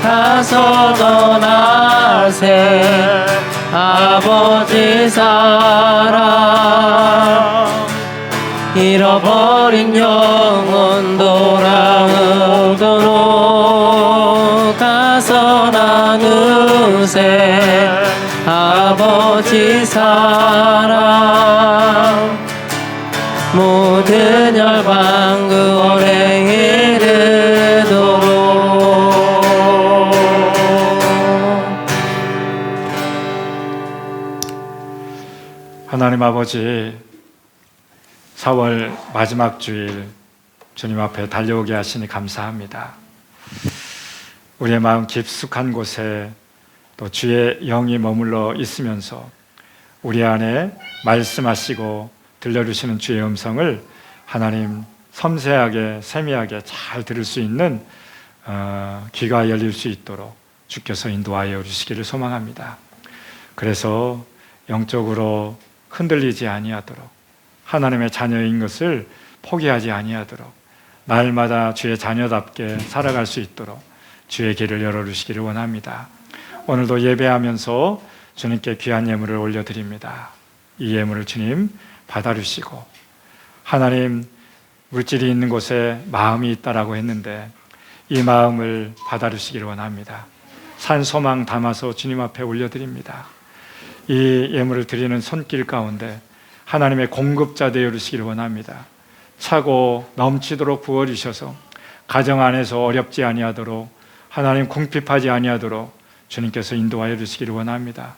가서 떠나세 아버지 사랑 잃어버린 영혼 돌아오도록 가서 나누세 아버지 사랑 모든 열방 구원에 이르도록 하나님 아버지 4월 마지막 주일 주님 앞에 달려오게 하시니 감사합니다. 우리의 마음 깊숙한 곳에 또 주의 영이 머물러 있으면서 우리 안에 말씀하시고 들려주시는 주의 음성을 하나님 섬세하게 세미하게 잘 들을 수 있는 귀가 열릴 수 있도록 주께서 인도하여 주시기를 소망합니다. 그래서 영적으로 흔들리지 아니하도록 하나님의 자녀인 것을 포기하지 아니하도록 날마다 주의 자녀답게 살아갈 수 있도록 주의 길을 열어주시기를 원합니다. 오늘도 예배하면서 주님께 귀한 예물을 올려드립니다. 이 예물을 주님 받아주시고 하나님 물질이 있는 곳에 마음이 있다라고 했는데 이 마음을 받아주시기를 원합니다. 산소망 담아서 주님 앞에 올려드립니다. 이 예물을 드리는 손길 가운데 하나님의 공급자 되어 주시기를 원합니다. 차고 넘치도록 부어주셔서 가정 안에서 어렵지 아니하도록 하나님 궁핍하지 아니하도록 주님께서 인도하여 주시기를 원합니다.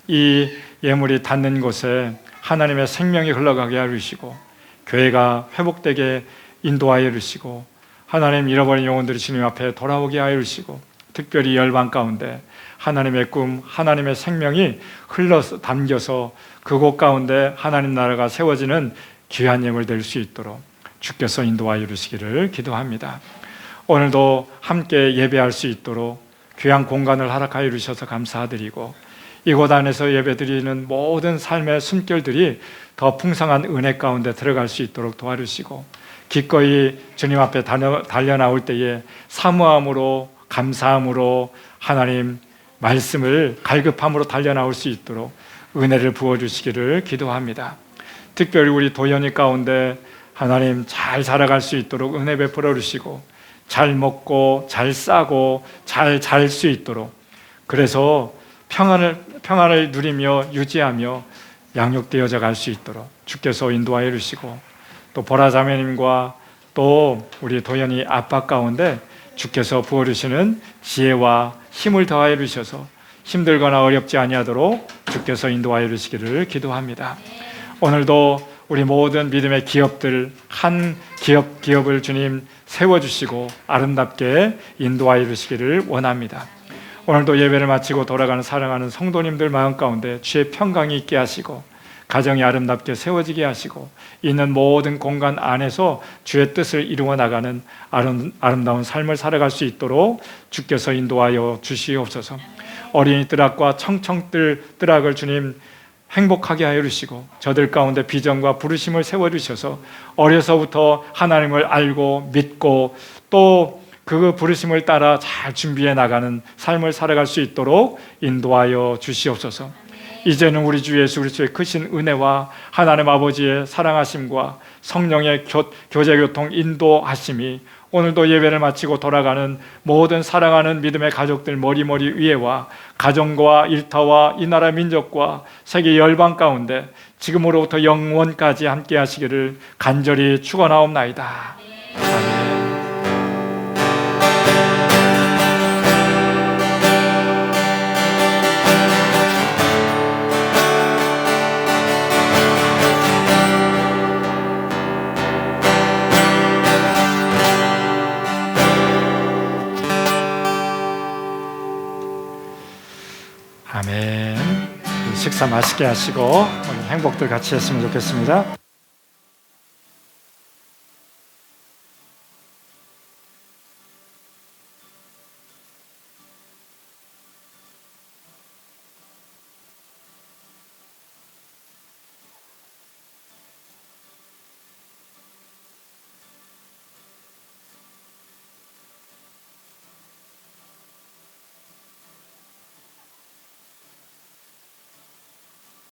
이 예물이 닿는 곳에 하나님의 생명이 흘러가게 하시고 교회가 회복되게 인도하여 주시고 하나님 잃어버린 영혼들이 주님 앞에 돌아오게 하여 주시고 특별히 열방 가운데 하나님의 꿈, 하나님의 생명이 흘러서 담겨서 그곳 가운데 하나님 나라가 세워지는 귀한 예물 될 수 있도록 주께서 인도하여 주시기를 기도합니다. 오늘도 함께 예배할 수 있도록 귀한 공간을 허락하여 주셔서 감사드리고 이곳 안에서 예배드리는 모든 삶의 숨결들이 더 풍성한 은혜 가운데 들어갈 수 있도록 도와주시고 기꺼이 주님 앞에 달려 나올 때에 사모함으로 감사함으로 하나님 말씀을 갈급함으로 달려 나올 수 있도록 은혜를 부어주시기를 기도합니다. 특별히 우리 도연이 가운데 하나님 잘 살아갈 수 있도록 은혜 베풀어 주시고 잘 먹고 잘 싸고 잘 잘 수 있도록 그래서 평안을 누리며 유지하며 양육되어져 갈 수 있도록 주께서 인도하여 주시고 또 보라 자매님과 또 우리 도연이 아빠 가운데 주께서 부어주시는 지혜와 힘을 더하여 주셔서 힘들거나 어렵지 아니하도록 주께서 인도하여 주시기를 기도합니다. 오늘도 우리 모든 믿음의 기업들 한 기업을 주님 세워주시고 아름답게 인도하여 주시기를 원합니다. 오늘도 예배를 마치고 돌아가는 사랑하는 성도님들 마음 가운데 주의 평강이 있게 하시고 가정이 아름답게 세워지게 하시고 있는 모든 공간 안에서 주의 뜻을 이루어 나가는 아름다운 삶을 살아갈 수 있도록 주께서 인도하여 주시옵소서. 어린이 뜰악과 청청뜰 뜰악을 주님 행복하게 하여 주시고 저들 가운데 비전과 부르심을 세워주셔서 어려서부터 하나님을 알고 믿고 또 그 부르심을 따라 잘 준비해 나가는 삶을 살아갈 수 있도록 인도하여 주시옵소서. 이제는 우리 주 예수 그리스도의 크신 은혜와 하나님 아버지의 사랑하심과 성령의 교제교통 인도하심이 오늘도 예배를 마치고 돌아가는 모든 사랑하는 믿음의 가족들 머리머리 위에와 가정과 일터와 이 나라 민족과 세계 열방 가운데 지금으로부터 영원까지 함께 하시기를 간절히 축원하옵나이다. 아멘. 아멘. 식사 맛있게 하시고 오늘 행복들 같이 했으면 좋겠습니다.